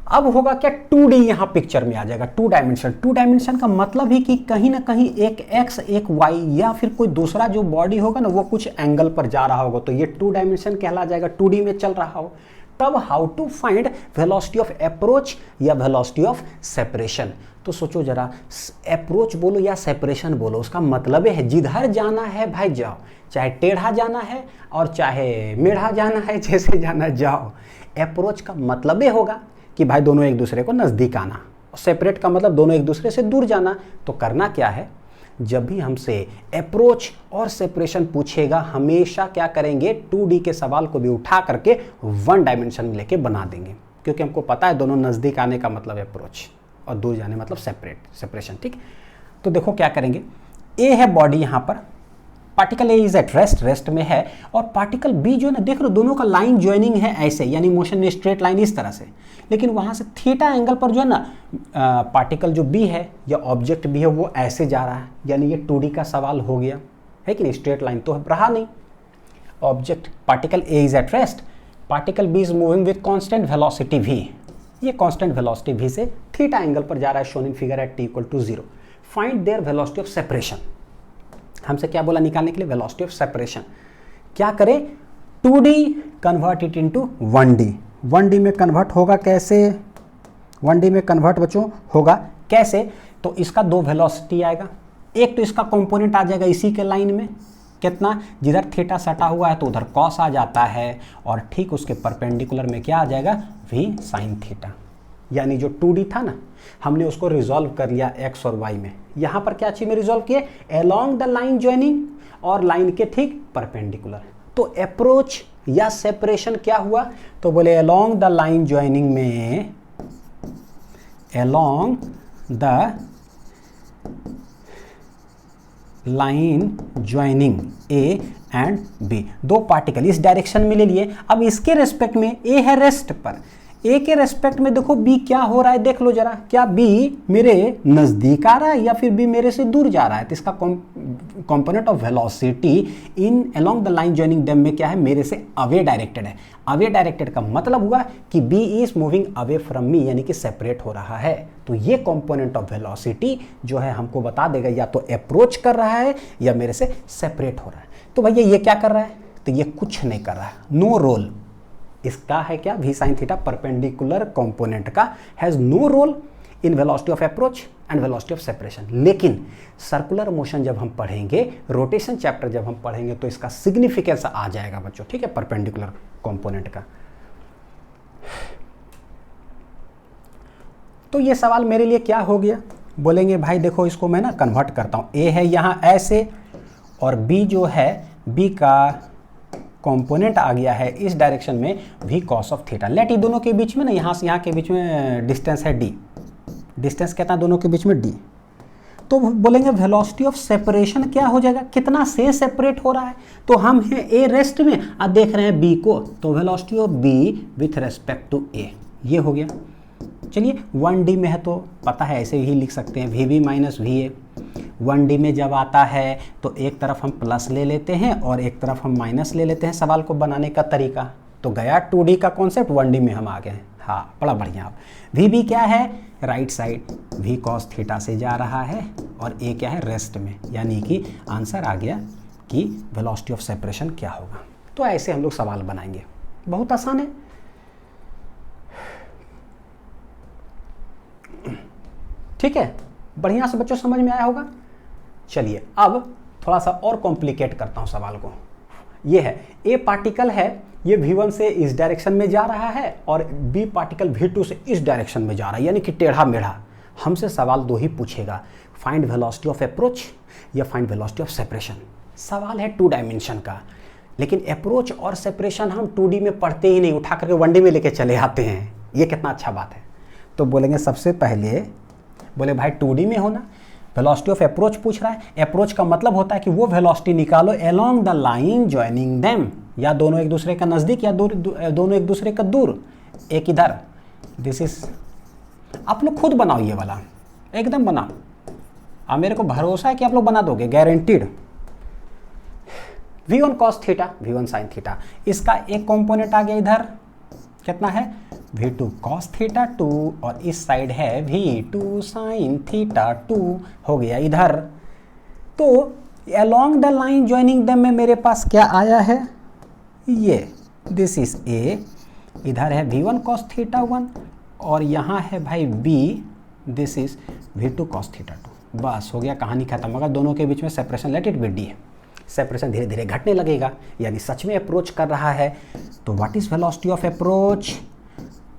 अब होगा क्या, 2D यहां पिक्चर में आ जाएगा, 2 डायमेंशन। 2 डायमेंशन का मतलब ही कि कहीं ना कहीं एक x एक y या फिर कोई दूसरा जो बॉडी होगा ना वो कुछ एंगल पर जा रहा होगा, तो ये 2 डायमेंशन कहला जाएगा, 2D में चल रहा हो। तब how to find velocity of approach या वेलोसिटी ऑफ सेपरेशन, तो सोचो जरा, अप्रोच बोलो या सेपरेशन बोलो, उसका मतलब है जिधर जाना है भाई जाओ, चाहे टेढ़ा जाना है और चाहे मेढ़ा जाना है, जैसे जाना जाओ। अप्रोच का मतलब होगा कि भाई दोनों एक दूसरे को नज़दीक आना, और सेपरेट का मतलब दोनों एक दूसरे से दूर जाना। तो करना क्या है, जब भी हमसे अप्रोच और सेपरेशन पूछेगा, हमेशा क्या करेंगे, 2D के सवाल को भी उठा करके 1 डायमेंशन में लेके बना देंगे, क्योंकि हमको पता है दोनों नज़दीक आने का मतलब अप्रोच और दूर जाने मतलब सेपरेशन। ठीक, तो देखो क्या करेंगे, ए है बॉडी यहाँ पर, particle A is at rest में है, और पार्टिकल बी जो है ना, देख लो दोनों का लाइन ज्वाइनिंग है ऐसे, यानी मोशन में स्ट्रेट लाइन इस तरह से, लेकिन वहाँ से थीटा एंगल पर जो है ना पार्टिकल जो बी है या ऑब्जेक्ट बी है वो ऐसे जा रहा है, यानी ये 2D का सवाल हो गया, है कि नहीं, स्ट्रेट लाइन तो रहा नहीं। Object particle A is at rest, particle B is moving with constant velocity v, ये कांस्टेंट वेलोसिटी v से थीटा एंगल पर जा रहा है, shown in figure at t=0। Find their velocity of separation, हमसे क्या बोला निकालने के लिए, वेलोसिटी ऑफ सेपरेशन। क्या करें, 2D convert it into 1D। 1D में कन्वर्ट होगा कैसे, 1D में कन्वर्ट बच्चों होगा कैसे, तो इसका 2 वेलोसिटी आएगा, एक तो इसका कंपोनेंट आ जाएगा इसी के लाइन में, कितना, जिधर थीटा सटा हुआ है तो उधर कॉस आ जाता है, और ठीक उसके परपेंडिकुलर में क्या आ जाएगा, v साइन थीटा। यानी जो 2D था ना, हमने उसको रिजॉल्व कर लिया x और y में। यहाँ पर क्या चीज में रिजॉल्व किए, अलोंग द लाइन ज्वाइनिंग और लाइन के ठीक परपेंडिकुलर। तो अप्रोच या सेपरेशन क्या हुआ, तो बोले अलोंग द लाइन ज्वाइनिंग में, along the line joining A and B, 2 particle इस डायरेक्शन में ले लिए। अब इसके रेस्पेक्ट में ए है रेस्ट पर, ए के रेस्पेक्ट में देखो बी क्या हो रहा है, देख लो जरा, क्या बी मेरे नजदीक आ रहा है या फिर बी मेरे से दूर जा रहा है। तो इसका component of velocity in along the line joining them में क्या है, मेरे से अवे डायरेक्टेड है। अवे डायरेक्टेड का मतलब हुआ कि B is moving away from me, यानी कि सेपरेट हो रहा है। तो ये कंपोनेंट ऑफ वेलोसिटी जो है हमको बता देगा या तो अप्रोच कर रहा है या मेरे से सेपरेट हो रहा है। तो भैया ये क्या कर रहा है, तो ये कुछ नहीं कर रहा है, नो रोल। इसका है क्या, v sin theta perpendicular component का has no role in velocity of approach and velocity of separation. लेकिन सर्कुलर मोशन जब हम पढ़ेंगे, रोटेशन चैप्टर जब हम पढ़ेंगे, तो इसका सिग्निफिकेंस आ जाएगा बच्चों, ठीक है, परपेंडिकुलर कंपोनेंट का। तो ये सवाल मेरे लिए क्या हो गया, बोलेंगे भाई देखो इसको मैं ना कन्वर्ट करता हूँ, ए है यहाँ ऐसे और बी जो है बी का कंपोनेंट आ गया है इस डायरेक्शन में v cos of theta. Let ये दोनों के बीच में ना यहाँ से यहाँ के बीच में डिस्टेंस है d, डिस्टेंस कितना दोनों के बीच में d। तो बोलेंगे वेलोसिटी ऑफ सेपरेशन क्या हो जाएगा, कितना से सेपरेट हो रहा है। तो हम हैं a रेस्ट में और देख रहे हैं b को, तो velocity of b with respect to a ये हो गया। चलिए 1D में है तो पता है ऐसे ही लिख सकते हैं VB माइनस VA। 1D में जब आता है तो एक तरफ हम प्लस ले लेते हैं और एक तरफ हम माइनस ले लेते हैं सवाल को बनाने का तरीका। तो गया 2D का कॉन्सेप्ट, 1D में हम आ गए हैं। हाँ बड़ा बढ़िया। आप VB क्या है, right side V cos theta से जा रहा है और A क्या है रेस्ट में, यानी कि आंसर आ गया कि वेलोसिटी ऑफ सेपरेशन क्या होगा। तो ऐसे हम लोग सवाल बनाएंगे, बहुत आसान है। ठीक है, बढ़िया से बच्चों समझ में आया होगा। चलिए अब थोड़ा सा और कॉम्प्लिकेट करता हूं सवाल को। ये है ए पार्टिकल है, ये V1 से इस डायरेक्शन में जा रहा है और B पार्टिकल V2 से इस डायरेक्शन में जा रहा है, यानी कि टेढ़ा मेढ़ा। हमसे सवाल दो ही पूछेगा, फाइंड वेलोसिटी ऑफ अप्रोच या फाइंड वेलोसिटी ऑफ सेपरेशन। सवाल है 2 डायमेंशन का, लेकिन अप्रोच और सेपरेशन हम 2D में पढ़ते ही नहीं, उठा करके 1D में लेके चले आते हैं। ये कितना अच्छा बात है। तो बोलेंगे सबसे पहले, बोले भाई 2D में होना, वेलोसिटी ऑफ अप्रोच पूछ रहा है। अप्रोच का मतलब होता है कि वो वेलोसिटी निकालो along the line joining them, या दोनों एक दूसरे का नज़दीक या दूर, दोनों एक दूसरे का दूर। एक इधर, दिस इज, आप लोग खुद बनाओ ये वाला, एकदम बनाओ। अब मेरे को भरोसा है कि आप लोग बना दोगे, guaranteed. V1 cos theta, V1 sin theta, इसका एक कंपोनेंट आ गया इधर, कितना है V2 cos थीटा 2 और इस साइड है V2 sin थीटा 2 हो गया इधर। तो along the line joining them में मेरे पास क्या आया है, ये दिस इज A, इधर है V1 cos थीटा 1 और यहाँ है भाई B, this is V2 cos थीटा 2। बस हो गया, कहानी खत्म। अगर दोनों के बीच में separation late it B D है, सेपरेशन धीरे धीरे घटने लगेगा, यानी सच में अप्रोच कर रहा है। तो what is velocity of approach.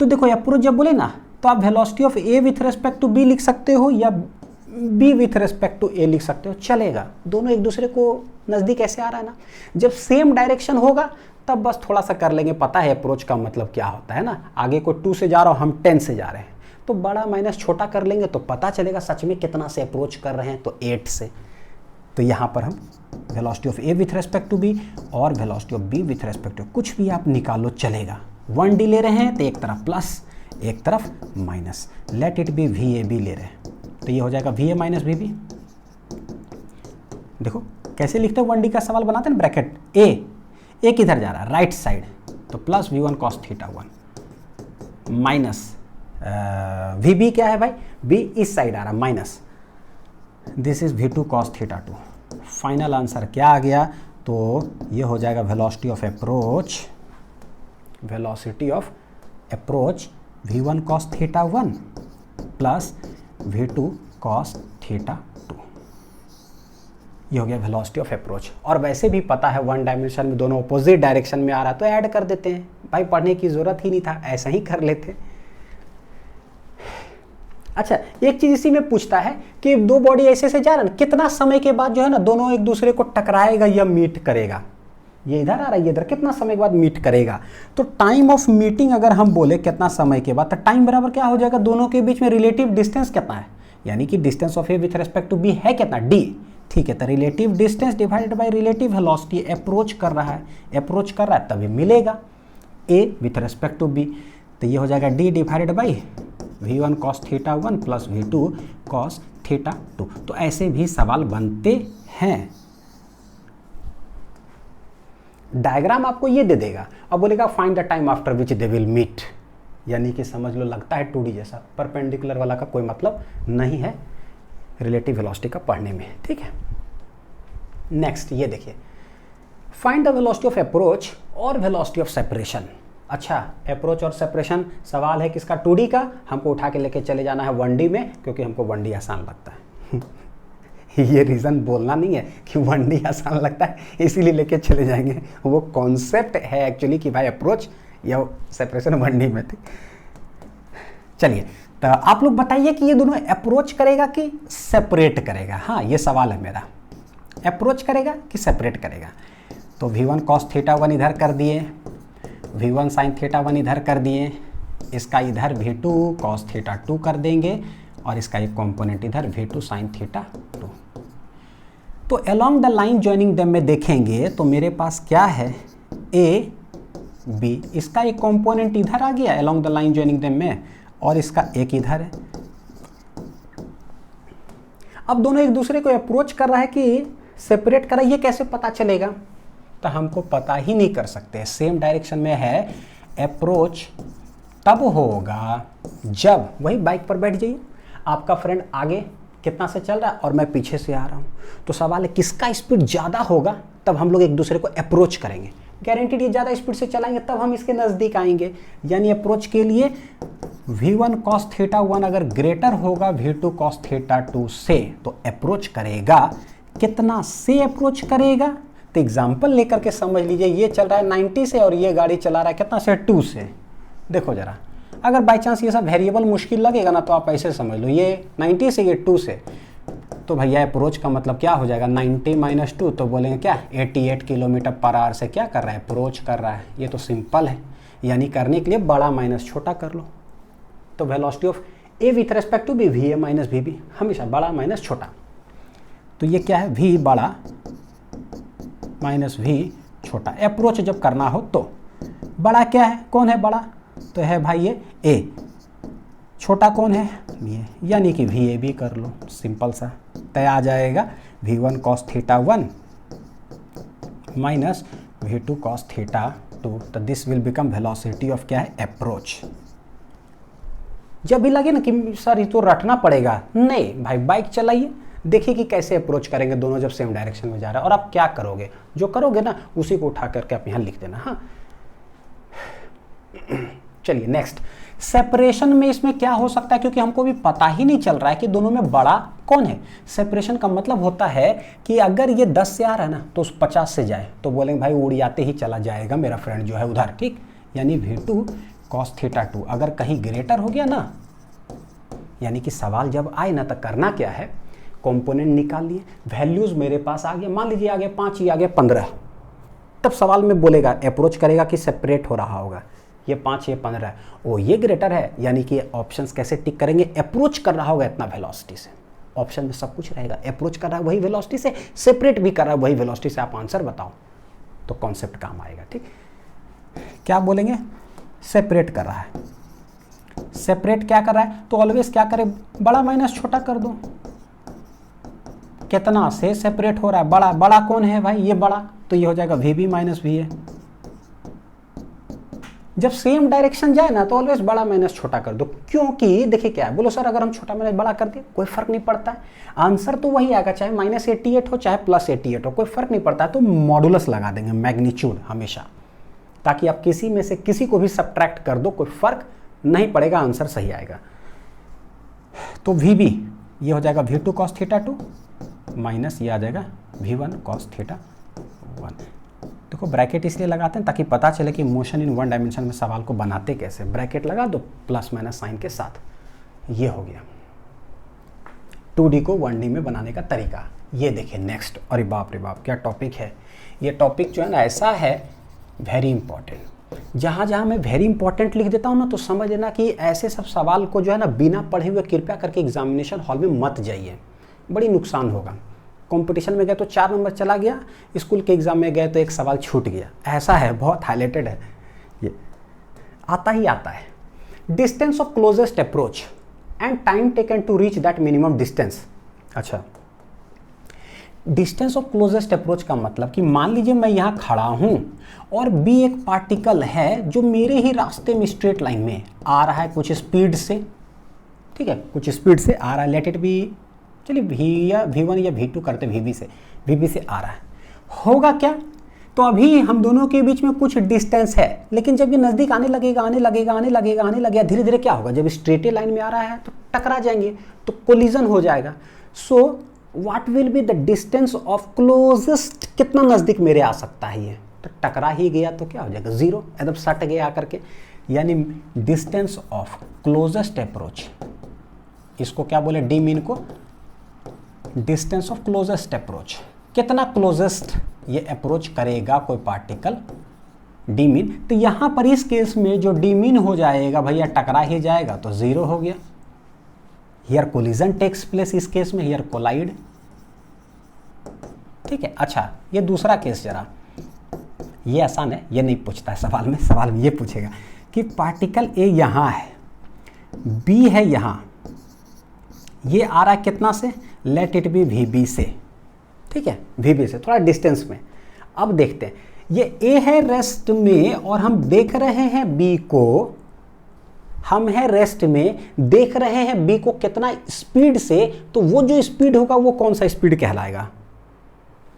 तो देखो अप्रोच जब बोले ना, तो आप velocity of A with respect to B लिख सकते हो या B with respect to A लिख सकते हो, चलेगा। दोनों एक दूसरे को नज़दीक ऐसे आ रहा है ना। जब सेम डायरेक्शन होगा तब बस थोड़ा सा कर लेंगे, पता है अप्रोच का मतलब क्या होता है ना। आगे को 2 से जा रहा हूँ, हम 10 से जा रहे हैं, तो बड़ा माइनस छोटा कर लेंगे तो पता चलेगा सच में कितना से अप्रोच कर रहे हैं, तो 8 से। तो यहाँ पर हम velocity of A with respect to B और velocity of B with respect to, कुछ भी आप निकालो चलेगा। 1D ले रहे हैं तो एक तरफ प्लस एक तरफ minus, late it B VAB ले रहे हैं, तो ये हो जाएगा VA माइनस VB। देखो कैसे लिखते हैं, 1D का सवाल बनाते हैं, ब्रैकेट A किधर जा रहा है, राइट साइड, तो प्लस V1 cos थीटा 1 माइनस VB क्या है भाई, B इस साइड आ रहा minus, this is V2 cos थीटा 2। फाइनल आंसर क्या आ गया, तो ये हो जाएगा velocity of approach, velocity of approach V1 cos थीटा 1 प्लस V2 cos थीटा 2। ये हो गया वेलोसिटी ऑफ अप्रोच। और वैसे भी पता है 1 डायमेंशन में दोनों अपोजिट डायरेक्शन में आ रहा है, तो ऐड कर देते हैं भाई, पढ़ने की ज़रूरत ही नहीं था, ऐसा ही कर लेते। अच्छा एक चीज़ इसी में पूछता है कि दो बॉडी ऐसे से जा रहा है ना, कितना समय के बाद जो है ना दोनों एक दूसरे को टकराएगा या मीट करेगा। ये इधर आ रहा है, ये इधर, कितना समय के बाद मीट करेगा। तो टाइम ऑफ मीटिंग अगर हम बोले कितना समय के बाद, तो टाइम बराबर क्या हो जाएगा, दोनों के बीच में रिलेटिव डिस्टेंस कितना है, यानी कि distance of A with respect to B है कितना, D। ठीक है, तो relative distance divided by relative velocity, approach कर रहा है तभी मिलेगा A with respect to B। तो ये हो जाएगा D divided by V1 cos थीटा 1 प्लस V2 cos थीटा 2। तो ऐसे भी सवाल बनते हैं। डायग्राम आपको ये दे देगा, अब बोलेगा find the time after which they will meet, यानी कि समझ लो लगता है 2D जैसा, परपेंडिकुलर वाला का कोई मतलब नहीं है रिलेटिव वेलोसिटी का पढ़ने में। ठीक है, नेक्स्ट ये देखिए, find the velocity of approach और वेलोसिटी ऑफ सेपरेशन। अच्छा अप्रोच और सेपरेशन सवाल है किसका, 2D का। हमको उठा के लेके चले जाना है 1D में, क्योंकि हमको 1D आसान लगता है। ये रीज़न बोलना नहीं है कि 1D आसान लगता है इसीलिए लेके चले जाएंगे, वो कॉन्सेप्ट है एक्चुअली कि भाई अप्रोच या सेपरेशन 1D में थी। चलिए तो आप लोग बताइए कि ये दोनों अप्रोच करेगा कि सेपरेट करेगा। हाँ, ये सवाल है मेरा, अप्रोच करेगा कि सेपरेट करेगा। तो V1 cos थीटा 1 इधर कर दिए, V1 sin थीटा 1 इधर कर दिए, इसका इधर V2 cos थीटा 2 कर देंगे और इसका एक कंपोनेंट इधर V2 sin थीटा 2। तो along the line joining them में देखेंगे तो मेरे पास क्या है, A B, इसका एक कंपोनेंट इधर आ गया along the line joining them में और इसका एक इधर है। अब दोनों एक दूसरे को अप्रोच कर रहा है कि सेपरेट कर रहा है, ये कैसे पता चलेगा? तो हमको पता ही नहीं कर सकते। सेम डायरेक्शन में है, अप्रोच तब होगा जब, वही बाइक पर बैठ जाइए, आपका फ्रेंड आगे कितना से चल रहा है और मैं पीछे से आ रहा हूँ, तो सवाल है किसका स्पीड ज़्यादा होगा, तब हम लोग एक दूसरे को अप्रोच करेंगे। गारंटीड ये ज़्यादा स्पीड से चलाएंगे तब हम इसके नज़दीक आएंगे। यानी अप्रोच के लिए V1 cos थीटा 1 अगर ग्रेटर होगा V2 cos थीटा 2 से, तो अप्रोच करेगा, कितना से अप्रोच करेगा? तो एग्जाम्पल लेकर के समझ लीजिए, ये चल रहा है 90 से और ये गाड़ी चला रहा है कितना से, 2 से। देखो जरा, अगर बाई चांस ये सब वेरिएबल मुश्किल लगेगा ना, तो आप ऐसे समझ लो, ये 90 से ये 2 से, तो भैया अप्रोच का मतलब क्या हो जाएगा, 90 - 2, तो बोलेंगे क्या, 88 किलोमीटर पर आवर से क्या कर रहा है, अप्रोच कर रहा है। ये तो सिंपल है, यानी करने के लिए बड़ा माइनस छोटा कर लो। तो velocity of A with respect to B VA - VB, हमेशा बड़ा माइनस छोटा। तो ये क्या है, V बड़ा माइनस V छोटा। अप्रोच जब करना हो तो बड़ा क्या है, कौन है बड़ा, तो है भाई ये A, छोटा कौन है ये, यानी कि VAB कर लो, सिंपल सा तय आ जाएगा। V1 cos थीटा 1 माइनस V2 cos थीटा 2, तो this will become velocity of क्या है, अप्रोच। जब भी लगे ना कि सर ये तो रटना पड़ेगा, नहीं भाई, बाइक चलाइए, देखिए कि कैसे अप्रोच करेंगे दोनों जब सेम डायरेक्शन में जा रहा है, और आप क्या करोगे, जो करोगे ना उसी को उठा करके आप यहाँ लिख देना। हाँ, चलिए नेक्स्ट, सेपरेशन में इसमें क्या हो सकता है, क्योंकि हमको भी पता ही नहीं चल रहा है कि दोनों में बड़ा कौन है। सेपरेशन का मतलब होता है कि अगर ये 10 से आ रहा है ना, तो उस 50 से जाए, तो बोलेंगे भाई उड़ियाते ही चला जाएगा मेरा फ्रेंड जो है उधर, ठीक। यानी V2 cos थीटा 2 अगर कहीं ग्रेटर हो गया ना, यानी कि सवाल जब आए ना, तो करना क्या है, कंपोनेंट निकाल लिए, वैल्यूज मेरे पास आ गया, मान लीजिए आ गया 5, ये आ गया 15, तब सवाल में बोलेगा अप्रोच करेगा कि सेपरेट हो रहा होगा, ये 5 ये 15 है, ओ ये ग्रेटर है, यानी कि ऑप्शंस कैसे टिक करेंगे, अप्रोच कर रहा होगा इतना वेलोसिटी से। ऑप्शन में सब कुछ रहेगा, अप्रोच कर रहा है वही वेलोसिटी से, सेपरेट भी कर रहा है वही वेलोसिटी से, आप आंसर बताओ, तो कॉन्सेप्ट काम आएगा, ठीक। क्या बोलेंगे, सेपरेट कर रहा है, सेपरेट क्या कर रहा है, तो ऑलवेज क्या करे, बड़ा माइनस छोटा कर दो, कितना से सेपरेट हो रहा है, बड़ा, बड़ा कौन है भाई, ये बड़ा, तो ये हो जाएगा VB - VA। जब सेम डायरेक्शन जाए ना, तो ऑलवेज बड़ा माइनस छोटा कर दो, क्योंकि देखिए क्या है, बोलो सर अगर हम छोटा माइनस बड़ा कर दिए कोई फर्क नहीं पड़ता है, आंसर तो वही आएगा, चाहे -88 हो चाहे +88 हो, कोई फर्क नहीं पड़ता है। तो मॉडुलस लगा देंगे, मैग्नीट्यूड हमेशा, ताकि आप किसी में से किसी को भी सब्ट्रैक्ट कर दो, कोई फर्क नहीं पड़ेगा, आंसर सही आएगा। तो VB ये हो जाएगा V2 cos थीटा 2 माइनस ये आ जाएगा V1 cos थीटा 1। देखो ब्रैकेट इसलिए लगाते हैं ताकि पता चले कि मोशन इन वन डायमेंशन में सवाल को बनाते कैसे, ब्रैकेट लगा दो प्लस माइनस साइन के साथ, ये हो गया 2D को 1D में बनाने का तरीका। ये देखिए नेक्स्ट, अरे बाप रे बाप क्या टॉपिक है, ये टॉपिक जो है ना ऐसा है वेरी इंपॉर्टेंट, जहाँ जहाँ मैं वेरी इंपॉर्टेंट लिख देता हूँ ना, तो समझ लेना कि ऐसे सब सवाल को जो है ना बिना पढ़े हुए कृपया करके एग्जामिनेशन हॉल में मत जाइए, बड़ी नुकसान होगा। कंपटीशन में गए तो 4 नंबर चला गया, स्कूल के एग्जाम में गए तो एक सवाल छूट गया, ऐसा है, बहुत हाईलाइटेड है, ये आता ही आता है। Distance of closest approach and time taken to reach that minimum distance. अच्छा, डिस्टेंस ऑफ क्लोजेस्ट अप्रोच का मतलब कि मान लीजिए मैं यहाँ खड़ा हूँ और B एक पार्टिकल है जो मेरे ही रास्ते में स्ट्रेट लाइन में आ रहा है कुछ स्पीड से, ठीक है, कुछ स्पीड से आ रहा है, लेट इट बी, चलिए V1 या V2 करते, VB से आ रहा है, होगा क्या, तो अभी हम दोनों के बीच में कुछ डिस्टेंस है, लेकिन जब ये नज़दीक आने लगेगा, धीरे धीरे क्या होगा, जब स्ट्रेट लाइन में आ रहा है तो टकरा जाएंगे, तो कोलिजन हो जाएगा। So what will be the distance of closest, कितना नज़दीक मेरे आ सकता है ये, तो टकरा ही गया तो क्या हो जाएगा 0, एकदम सट गया आकर के, यानी डिस्टेंस ऑफ क्लोजेस्ट अप्रोच इसको क्या बोले, डी मीन को डिस्टेंस ऑफ क्लोजेस्ट अप्रोच, कितना क्लोजेस्ट ये अप्रोच करेगा कोई पार्टिकल, डी मीन। तो यहां पर इस केस में जो डी मीन हो जाएगा भैया टकरा ही जाएगा तो जीरो हो गया। हियर कोलिजन टेक्स प्लेस, इस केस में हियर कोलाइड, ठीक है। अच्छा ये दूसरा केस जरा, ये आसान है, ये नहीं पूछता है सवाल में ये पूछेगा कि पार्टिकल ए यहां है, बी है यहां, ये आ रहा है कितना से, let it be V B से, ठीक है, वी बी से थोड़ा डिस्टेंस में। अब देखते हैं, ये ए है रेस्ट में और हम देख रहे हैं बी को, हम है रेस्ट में, देख रहे हैं बी को कितना स्पीड से, तो वो जो स्पीड होगा वो कौन सा स्पीड कहलाएगा।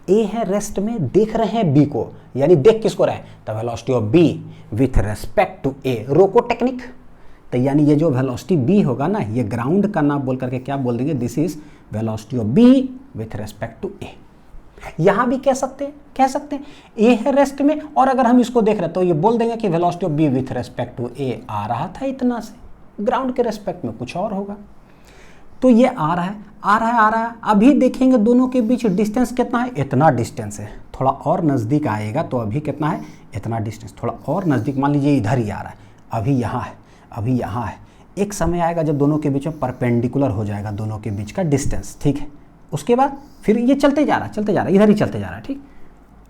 ए है रेस्ट में, देख रहे हैं बी को, यानी देख किसको रहे, the velocity of B with respect to A, रोको टेक्निक। तो यानी ये जो वेलोसिटी बी होगा ना, ये ग्राउंड का नाम बोल करके क्या बोल देंगे, this is velocity of B with respect to A. यहां भी कह सकते हैं ए है रेस्ट में, और अगर हम इसको देख रहे तो ये बोल देंगे कि velocity of B with respect to A आ रहा था इतना से, ग्राउंड के रेस्पेक्ट में कुछ और होगा। तो ये आ रहा है। अभी देखेंगे दोनों के बीच डिस्टेंस कितना है, इतना डिस्टेंस है, थोड़ा और नज़दीक आएगा तो अभी कितना है, इतना डिस्टेंस, थोड़ा और नज़दीक, मान लीजिए इधर ही आ रहा है, अभी यहाँ है, एक समय आएगा जब दोनों के बीच में परपेंडिकुलर हो जाएगा दोनों के बीच का डिस्टेंस, ठीक है। उसके बाद फिर ये चलते जा रहा है, इधर ही चलते जा रहा है, ठीक,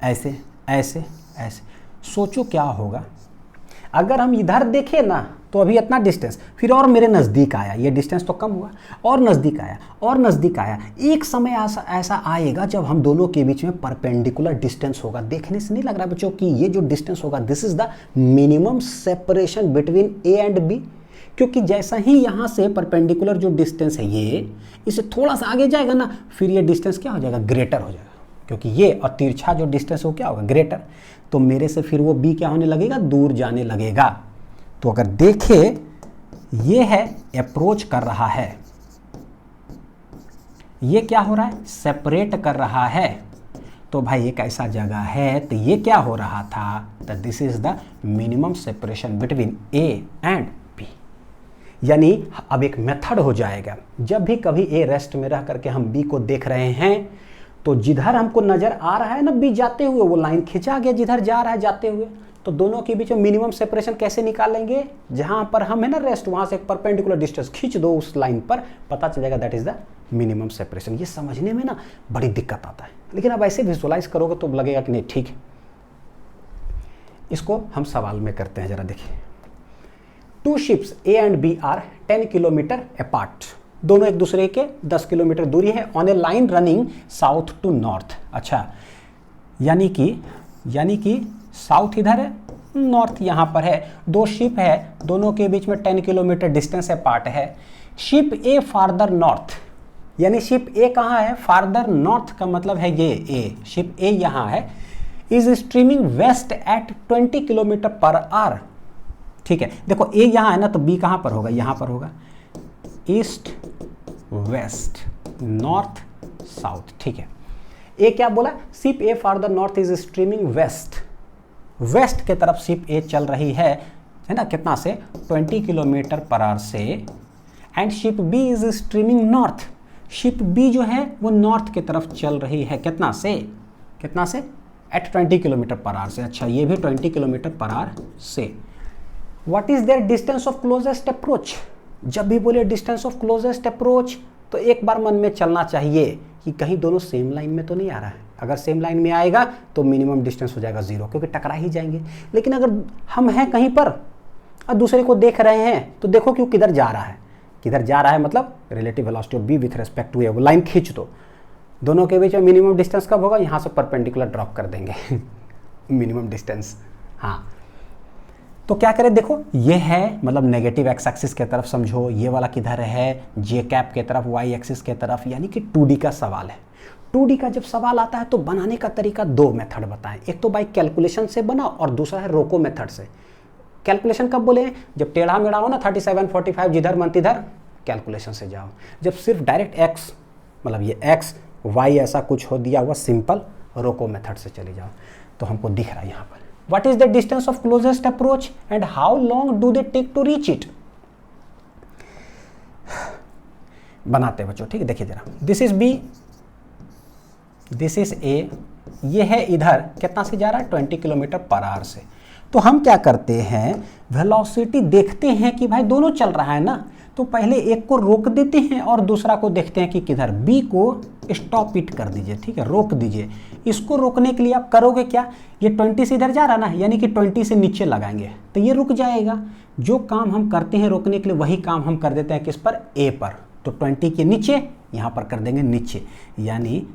ऐसे ऐसे ऐसे। सोचो क्या होगा अगर हम इधर देखें ना, तो अभी इतना डिस्टेंस, फिर और मेरे नज़दीक आया, ये डिस्टेंस तो कम हुआ, और नज़दीक आया, एक समय ऐसा आएगा जब हम दोनों के बीच में परपेंडिकुलर डिस्टेंस होगा। देखने से नहीं लग रहा बच्चों कि ये जो डिस्टेंस होगा, this is the minimum separation between A and B, क्योंकि जैसा ही यहाँ से परपेंडिकुलर जो डिस्टेंस है ये, इससे थोड़ा सा आगे जाएगा ना, फिर ये डिस्टेंस क्या हो जाएगा, ग्रेटर हो जाएगा, क्योंकि ये और तिरछा जो डिस्टेंस हो क्या होगा, ग्रेटर। तो मेरे से फिर वो बी क्या होने लगेगा, दूर जाने लगेगा। तो अगर देखे ये है अप्रोच कर रहा है, ये क्या हो रहा है, सेपरेट कर रहा है, तो भाई एक ऐसा जगह है, तो ये क्या हो रहा था, तो this is the minimum separation between A and B. यानी अब एक मेथड हो जाएगा, जब भी कभी ए रेस्ट में रह करके हम बी को देख रहे हैं, तो जिधर हमको नजर आ रहा है ना बी जाते हुए, वो लाइन खिंचा गया जिधर जा रहा है जाते हुए, तो दोनों के बीच में मिनिमम सेपरेशन कैसे निकालेंगे, जहां पर हम है ना रेस्ट, वहां से एक परपेंडिकुलर डिस्टेंस खींच दो उस लाइन पर, पता चलेगा that is the minimum separation. ये समझने में ना बड़ी दिक्कत आता है, लेकिन अब ऐसे विजुअलाइज करोगे तो लगेगा कि नहीं ठीक है। इसको हम सवाल में करते हैं, जरा देखिए। 2 ships A and B are 10 kilometre apart, दोनों एक दूसरे के 10 किलोमीटर दूरी है, on a line running south to north. अच्छा, यानी कि साउथ इधर है, नॉर्थ यहाँ पर है, 2 शिप है, दोनों के बीच में 10 किलोमीटर डिस्टेंस अपार्ट है। शिप ए फार्दर नॉर्थ, यानी शिप ए कहाँ है, फार्दर नॉर्थ का मतलब है ये ए, शिप ए यहाँ है, is streaming west at 20 kilometre per hour. ठीक है, देखो ए यहाँ है ना, तो बी कहाँ पर होगा, यहाँ पर होगा, ईस्ट वेस्ट नॉर्थ साउथ। ठीक है, ए क्या बोला, ship A farther north is streaming west, west के तरफ शिप ए चल रही है ना, कितना से 20 किलोमीटर पर आवर से, and ship B is streaming north, ship B जो है वो नॉर्थ की तरफ चल रही है, कितना से एट 20 किलोमीटर पर आवर से। अच्छा, ये भी 20 किलोमीटर पर आवर से। What is their distance of closest approach, जब भी बोले डिस्टेंस ऑफ क्लोजेस्ट अप्रोच तो एक बार मन में चलना चाहिए कि कहीं दोनों सेम लाइन में तो नहीं आ रहा है। अगर सेम लाइन में आएगा तो मिनिमम डिस्टेंस हो जाएगा 0, क्योंकि टकरा ही जाएंगे। लेकिन अगर हम हैं कहीं पर और दूसरे को देख रहे हैं, तो देखो कि किधर जा रहा है, मतलब relative velocity of B with respect to A, वो लाइन खींच दो, दोनों के बीच में मिनिमम डिस्टेंस कब होगा, यहाँ से परपेंडिकुलर ड्रॉप कर देंगे मिनिमम डिस्टेंस। हाँ, तो क्या करें, देखो ये है मतलब नेगेटिव एक्स एक्सिस के तरफ समझो, ये वाला किधर है, जे कैप के तरफ, वाई एक्सिस के तरफ, यानी कि 2D का सवाल है। 2D का जब सवाल आता है तो बनाने का तरीका 2 मेथड बताएं, एक तो बाई कैलकुलेशन से बनाओ और दूसरा है रोको मेथड से। कैलकुलेशन कब बोले, जब टेढ़ा मेढ़ा हो ना 37, 45 जिधर मन तिधर, कैलकुलेशन से जाओ। जब सिर्फ डायरेक्ट एक्स मतलब ये एक्स वाई ऐसा कुछ हो दिया हुआ, सिंपल रोको मेथड से चले जाओ। तो हमको दिख रहा है यहाँ पर, what is the distance of closest approach and how long do they take to reach it? बनाते हैं बच्चों, ठीक है। देखिए जरा, this is B, this is A, ये है इधर कितना से जा रहा है 20 किलोमीटर पर आवर से। तो हम क्या करते हैं, वेलोसिटी देखते हैं कि भाई दोनों चल रहा है ना, तो पहले एक को रोक देते हैं और दूसरा को देखते हैं कि किधर, बी को स्टॉप इट कर दीजिए, ठीक है, रोक दीजिए। इसको रोकने के लिए आप करोगे क्या, ये 20 से इधर जा रहा ना, यानी कि 20 से नीचे लगाएंगे तो ये रुक जाएगा। जो काम हम करते हैं रोकने के लिए वही काम हम कर देते हैं किस पर, ए पर। तो 20 के नीचे यहाँ पर कर देंगे नीचे, यानी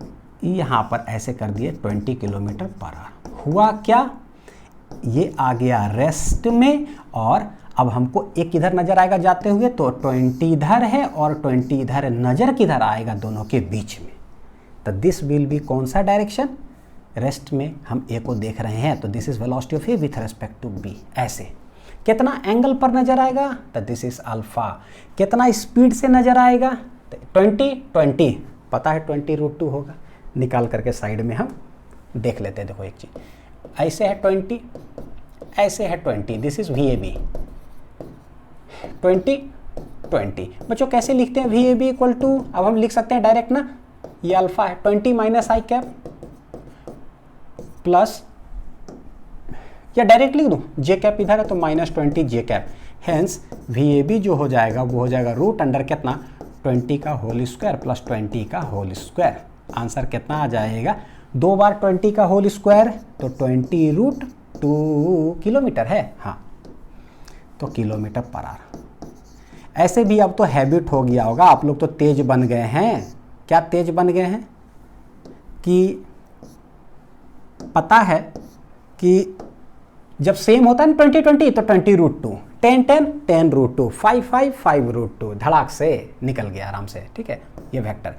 यहाँ पर ऐसे कर दिए 20 किलोमीटर पर आवर। हुआ क्या, ये आ गया रेस्ट में, और अब हमको एक इधर नजर आएगा जाते हुए, तो 20 इधर है और 20 इधर है, नजर किधर आएगा दोनों के बीच में। तो दिस विल बी कौन सा डायरेक्शन, रेस्ट में हम ए को देख रहे हैं, तो this is velocity of A with respect to B. ऐसे कितना एंगल पर नजर आएगा, तो दिस इज अल्फा। कितना स्पीड से नजर आएगा, तो 20 पता है 20√2 होगा, निकाल करके साइड में हम देख लेते हैं। देखो एक चीज, ऐसे है 20, ऐसे है 20, दिस इज VAB 20 बच्चों कैसे लिखते हैं, VAB इक्वल टू, अब हम लिख सकते हैं डायरेक्ट ना, ये अल्फा है 20 माइनस आई कैप प्लस, या डायरेक्ट लिख दूं, जे कैप इधर है तो -20 जे कैप, हेंस VAB जो हो जाएगा वो हो जाएगा रूट अंडर कितना 20 का होल स्क्वायर प्लस 20 का होल स्क्वायर। आंसर कितना आ जाएगा, 2 बार 20 का होल स्क्वायर तो 20√2 किलोमीटर है, हाँ, तो किलोमीटर पर आवर। ऐसे भी अब तो हैबिट हो गया होगा, आप लोग तो तेज बन गए हैं। क्या तेज बन गए हैं कि पता है कि जब सेम होता है ना 20 तो 20√2, 10√2, 5√2, धड़ाक से निकल गया आराम से, ठीक है। ये वेक्टर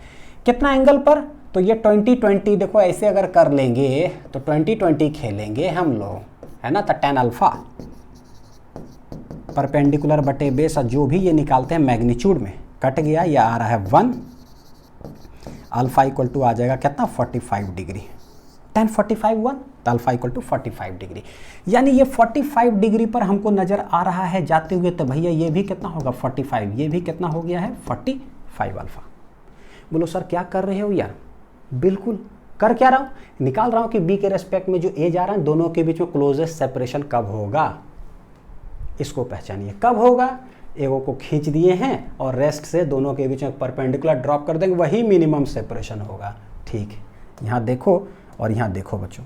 कितना एंगल पर, तो ये 20 देखो ऐसे अगर कर लेंगे तो 20 खेलेंगे हम लोग, है ना, तो 10 अल्फा परपेंडिकुलर बटे बेस, जो भी ये निकालते हैं मैग्नीट्यूड में कट गया, ये आ रहा है 1, अल्फा इक्वल टू आ जाएगा कितना 45 डिग्री, 1045 1, तो अल्फा इक्वल टू 45 डिग्री, यानी ये 45 डिग्री पर हमको नजर आ रहा है जाते हुए। तो भैया ये भी कितना होगा 45, ये भी कितना हो गया है 45 अल्फा। बोलो सर क्या कर रहे हो यार, बिल्कुल कर क्या रहा हूँ, निकाल रहा हूँ कि बी के रेस्पेक्ट में जो ए जा रहा है दोनों के बीच में क्लोजेस्ट सेपरेशन कब होगा, इसको पहचानिए कब होगा। एगो को खींच दिए हैं और रेस्ट से दोनों के बीच में परपेंडिकुलर ड्रॉप कर देंगे, वही मिनिमम सेपरेशन होगा, ठीक है। यहाँ देखो और यहाँ देखो बच्चों,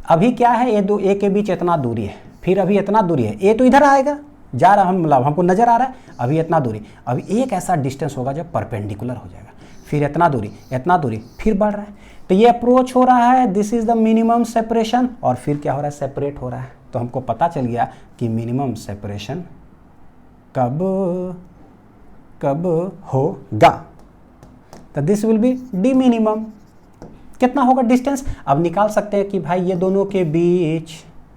अभी क्या है, ये दो ए के बीच इतना दूरी है, फिर अभी इतना दूरी है, ए तो इधर आएगा जा रहा, हम मतलब हमको नजर आ रहा है, अभी इतना दूरी, अभी एक ऐसा डिस्टेंस होगा जब परपेंडिकुलर हो जाएगा, फिर इतना दूरी, फिर बढ़ रहा है, तो ये अप्रोच हो रहा है, this is the minimum separation, और फिर क्या हो रहा है, सेपरेट हो रहा है। तो हमको पता चल गया कि मिनिमम सेपरेशन कब होगा, तो this will be D minimum. कितना होगा डिस्टेंस, अब निकाल सकते हैं कि भाई ये दोनों के बीच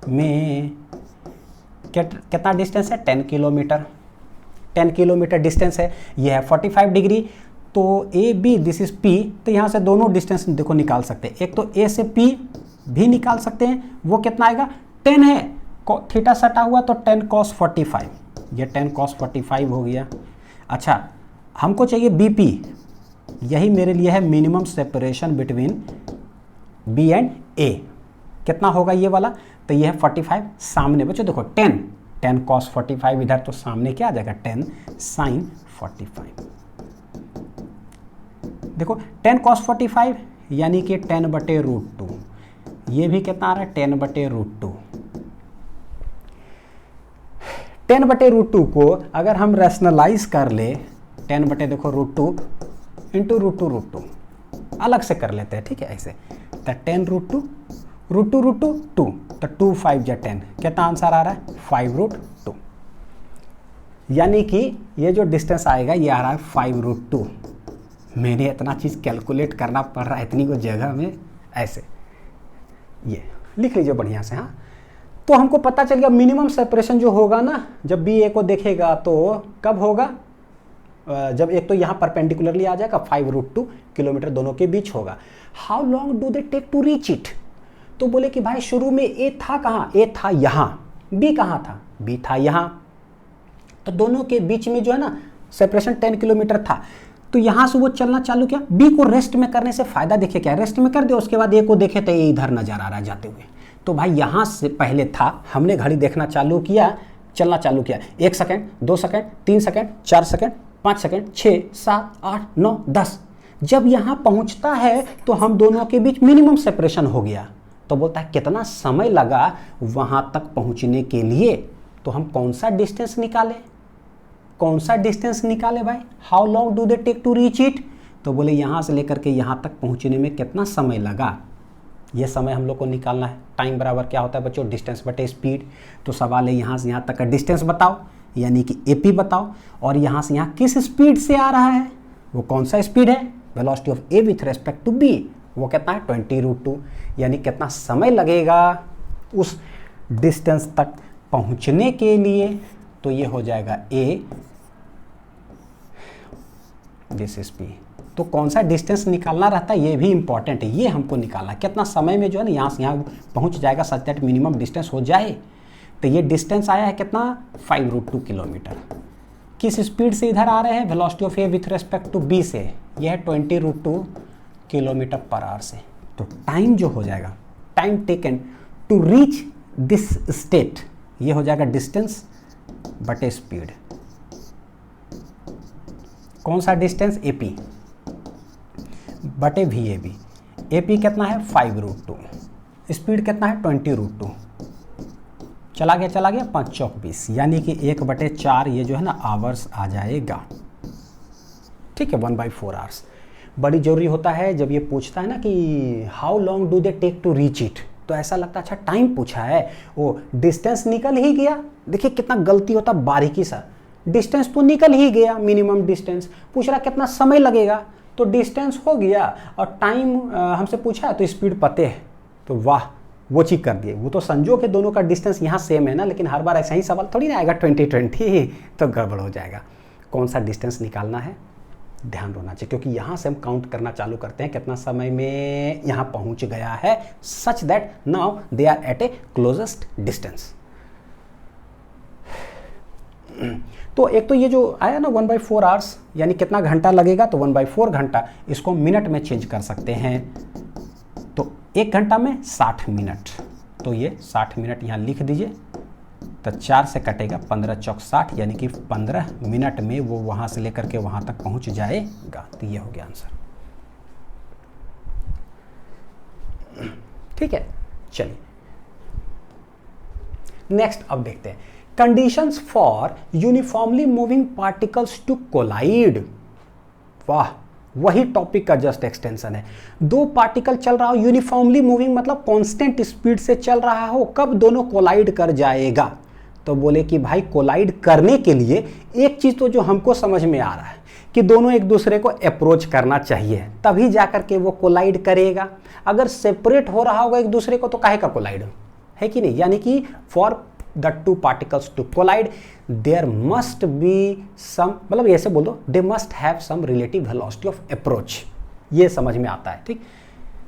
में कितना डिस्टेंस है, 10 किलोमीटर, 10 किलोमीटर डिस्टेंस है, ये है 45 डिग्री, तो A B this is P, तो यहाँ से दोनों डिस्टेंस देखो निकाल सकते हैं, एक तो ए से पी भी निकाल सकते हैं, वो कितना आएगा 10 है, थीटा सटा हुआ तो 10 cos 45, ये 10 cos 45 हो गया। अच्छा हमको चाहिए बी पी, यही मेरे लिए है minimum separation between B and A, कितना होगा ये वाला, तो ये है 45, सामने बच्चों देखो 10 cos 45 इधर, तो सामने क्या आ जाएगा 10 sin 45, देखो 10 cos 45 यानी कि 10/√2, ये भी कितना आ रहा है 10/√2। 10/√2 को अगर हम रैशनलाइज कर ले, 10 देखो √2 इंटू √2 अलग से कर लेते हैं, ठीक है, ऐसे, तो 10√2 √2 तो 2 5 या 10, कितना आंसर आ रहा है 5√2, यानी कि ये जो डिस्टेंस आएगा ये आ रहा है 5√2। मैंने इतना चीज़ कैलकुलेट करना पड़ रहा है इतनी को जगह में, ऐसे ये लिख लीजिए बढ़िया से, हाँ। तो हमको पता चल गया मिनिमम सेपरेशन जो होगा ना, जब बी ए को देखेगा तो कब होगा, जब एक तो यहाँ परपेंडिकुलरली आ जाएगा 5√2 किलोमीटर दोनों के बीच होगा। How long do they take to reach it, तो बोले कि भाई शुरू में ए था कहाँ, ए था यहाँ, बी कहाँ था, बी था यहाँ, तो दोनों के बीच में जो है ना सेपरेशन 10 किलोमीटर था, तो यहाँ से वो चलना चालू किया, बी को रेस्ट में करने से फायदा देखिए क्या, रेस्ट में कर दे, उसके बाद ए को देखे तो ये इधर नजर आ रहा है जाते हुए। तो भाई यहाँ से पहले था, हमने घड़ी देखना चालू किया, चलना चालू किया, 1 second, 2 second, 3 second, 4 second, 5 second, 6, 7, 8, 9, 10। जब यहाँ पहुँचता है तो हम दोनों के बीच मिनिमम सेपरेशन हो गया। तो बोलता है कितना समय लगा वहाँ तक पहुँचने के लिए, तो हम कौन सा डिस्टेंस निकाले, कौन सा डिस्टेंस निकाले भाई, how long do they take to reach it. तो बोले यहाँ से लेकर के यहाँ तक पहुँचने में कितना समय लगा, ये समय हम लोग को निकालना है। टाइम बराबर क्या होता है बच्चों, डिस्टेंस बटे स्पीड। तो सवाल है यहाँ से यहाँ तक का डिस्टेंस बताओ, यानी कि एपी बताओ, और यहाँ से यहाँ किस स्पीड से आ रहा है, वो कौन सा स्पीड है, velocity of A with respect to B, वो कितना है 20√2, यानी कितना समय लगेगा उस डिस्टेंस तक पहुँचने के लिए। तो ये हो जाएगा ए, दिस इज पी। तो कौन सा डिस्टेंस निकालना रहता है ये भी इंपॉर्टेंट है, ये हमको निकालना है कितना समय में जो है ना यहाँ से यहाँ पहुँच जाएगा सच दैट मिनिमम डिस्टेंस हो जाए। तो ये डिस्टेंस आया है कितना 5√2 किलोमीटर। किस स्पीड से इधर आ रहे हैं, velocity of A with respect to B से, यह है 20√2 किलोमीटर पर आवर से। तो टाइम जो हो जाएगा, time taken to reach this state, ये हो जाएगा डिस्टेंस बटे स्पीड। कौन सा डिस्टेंस, एपी बटे वी ए बी। एपी कितना है 5√2, स्पीड कितना है 20√2। चला गया 5 चौक 20, यानी कि 1/4 ये जो है ना आवर्स आ जाएगा। ठीक है, 1/4 आवर्स। बड़ी जरूरी होता है जब ये पूछता है ना कि how long do they take to reach it, तो ऐसा लगता है अच्छा टाइम पूछा है, वो डिस्टेंस निकल ही गया। देखिए कितना गलती होता बारीकी सा, डिस्टेंस तो निकल ही गया, मिनिमम डिस्टेंस पूछ रहा कितना समय लगेगा, तो डिस्टेंस हो गया और टाइम हमसे पूछा है तो स्पीड पते है, तो वाह वो चीज कर दिए। वो तो संजो के दोनों का डिस्टेंस यहाँ सेम है ना, लेकिन हर बार ऐसा ही सवाल थोड़ी ना आएगा 2020, तो गड़बड़ हो जाएगा। कौन सा डिस्टेंस निकालना है ध्यान होना चाहिए, क्योंकि यहाँ से हम काउंट करना चालू करते हैं कितना समय में यहाँ पहुँच गया है, such that now they are at a closest distance. तो एक तो ये जो आया ना 1/4 आवर्स, यानी कितना घंटा लगेगा, तो 1/4 घंटा, इसको मिनट में चेंज कर सकते हैं। तो 1 घंटा में 60 मिनट, तो ये 60 मिनट यहाँ लिख दीजिए। तो 4 से कटेगा 15 चौक 60, यानी कि 15 मिनट में वो वहाँ से लेकर के वहाँ तक पहुँच जाएगा। तो ये हो गया आंसर। ठीक है, चलिए नेक्स्ट अब देखते हैं conditions for uniformly moving particles to collide. वाह, वही टॉपिक का जस्ट एक्सटेंशन है। दो पार्टिकल चल रहा हो यूनिफॉर्मली मूविंग, मतलब कांस्टेंट स्पीड से चल रहा हो, कब दोनों कोलाइड कर जाएगा। तो बोले कि भाई कोलाइड करने के लिए एक चीज तो जो हमको समझ में आ रहा है कि दोनों एक दूसरे को अप्रोच करना चाहिए, तभी जाकर के वो कोलाइड करेगा। अगर सेपरेट हो रहा होगा एक दूसरे को तो काहे का कोलाइड, है कि नहीं। यानी कि for the two particles to collide there must be some, मतलब ऐसे बोल दो, they must have some relative velocity of approach, ये समझ में आता है। ठीक,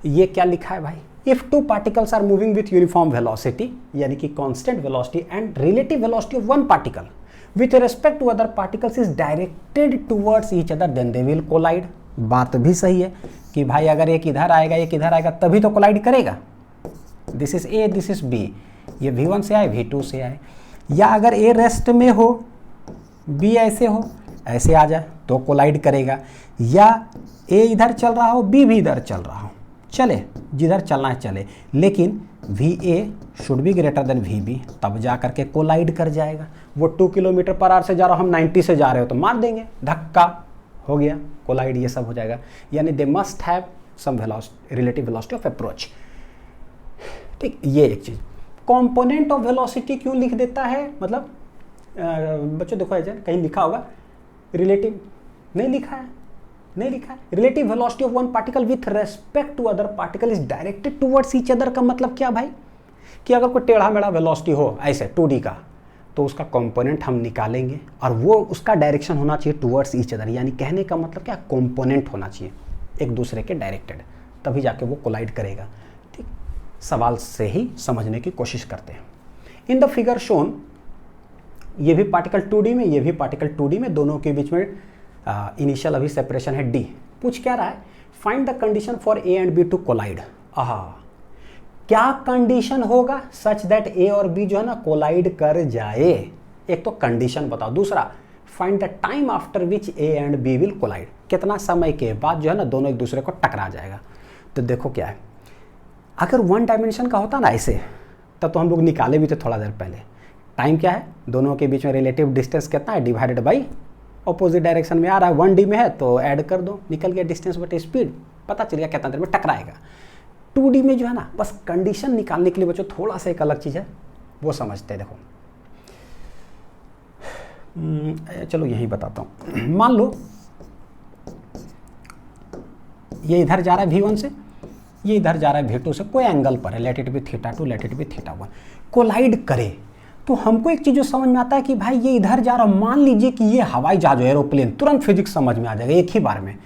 ये क्या लिखा है भाई, if two particles are moving with uniform velocity, यानी कि constant velocity and relative velocity of one particle with respect to other particles is directed towards each other then they will collide। बात भी सही है कि भाई अगर एक इधर आएगा एक इधर आएगा तभी तो कोलाइड करेगा। This is A, this is B, ये V1 से आए V2 से आए, या अगर A रेस्ट में हो B ऐसे हो, ऐसे आ जाए तो कोलाइड करेगा, या A इधर चल रहा हो B भी इधर चल रहा हो, चले जिधर चलना है चले, लेकिन VA should be greater then VB, तब जा करके कोलाइड कर जाएगा। वो 2 किलोमीटर पर आवर से जा रहा हो, हम 90 से जा रहे हो तो मार देंगे, धक्का हो गया, कोलाइड, ये सब हो जाएगा। यानी they must have some relative velocity of approach. ठीक, ये एक चीज़। कंपोनेंट ऑफ वेलोसिटी क्यों लिख देता है, मतलब बच्चों देखो ऐसे कहीं लिखा होगा रिलेटिव, नहीं लिखा है, नहीं लिखा है। Relative velocity of one particle with respect to other particle is directed towards each other का मतलब क्या भाई, कि अगर कोई टेढ़ा मेढ़ा वेलोसिटी हो ऐसे 2D का, तो उसका कंपोनेंट हम निकालेंगे और वो उसका डायरेक्शन होना चाहिए टुवर्ड्स ईच अदर। यानी कहने का मतलब क्या, कंपोनेंट होना चाहिए एक दूसरे के डायरेक्टेड, तभी जाके वो कोलाइड करेगा। ठीक, सवाल से ही समझने की कोशिश करते हैं। इन द फिगर शोन, ये भी पार्टिकल 2D में, ये भी पार्टिकल 2D में, दोनों के बीच में इनिशियल अभी सेपरेशन है डी। पूछ क्या रहा है, find the condition for A and B to collide. क्या कंडीशन होगा सच दैट ए और बी जो है ना कोलाइड कर जाए, एक तो कंडीशन बताओ। दूसरा, find the time after which A and B will collide, कितना समय के बाद जो है ना दोनों एक दूसरे को टकरा जाएगा। तो देखो क्या है, अगर वन डायमेंशन का होता ना ऐसे, तब तो हम लोग निकाले भी थे थोड़ा देर पहले। टाइम क्या है, दोनों के बीच में रिलेटिव डिस्टेंस कितना है, डिवाइडेड बाई ऑपोजिट डायरेक्शन में आ रहा है, 1D में है तो ऐड कर दो, निकल गया डिस्टेंस बटे स्पीड, पता चल गया कितना देर में टकराएगा। 2D में जो है ना बस कंडीशन निकालने के लिए बच्चों थोड़ा सा एक अलग चीज़ है, वो समझते हैं। देखो चलो यही बताता हूँ। मान लो ये इधर जा रहा है V1 से, ये इधर जा रहा है V2 से, कोई एंगल पर है, let it be θ2 let it be θ1, collide करे तो हमको एक चीज़ जो समझ में आता है कि भाई ये इधर जा रहा, मान लीजिए कि ये हवाई जहाज हो, एरोप्लेन, तुरंत फिजिक्स समझ में आ जाएगा एक ही बार में।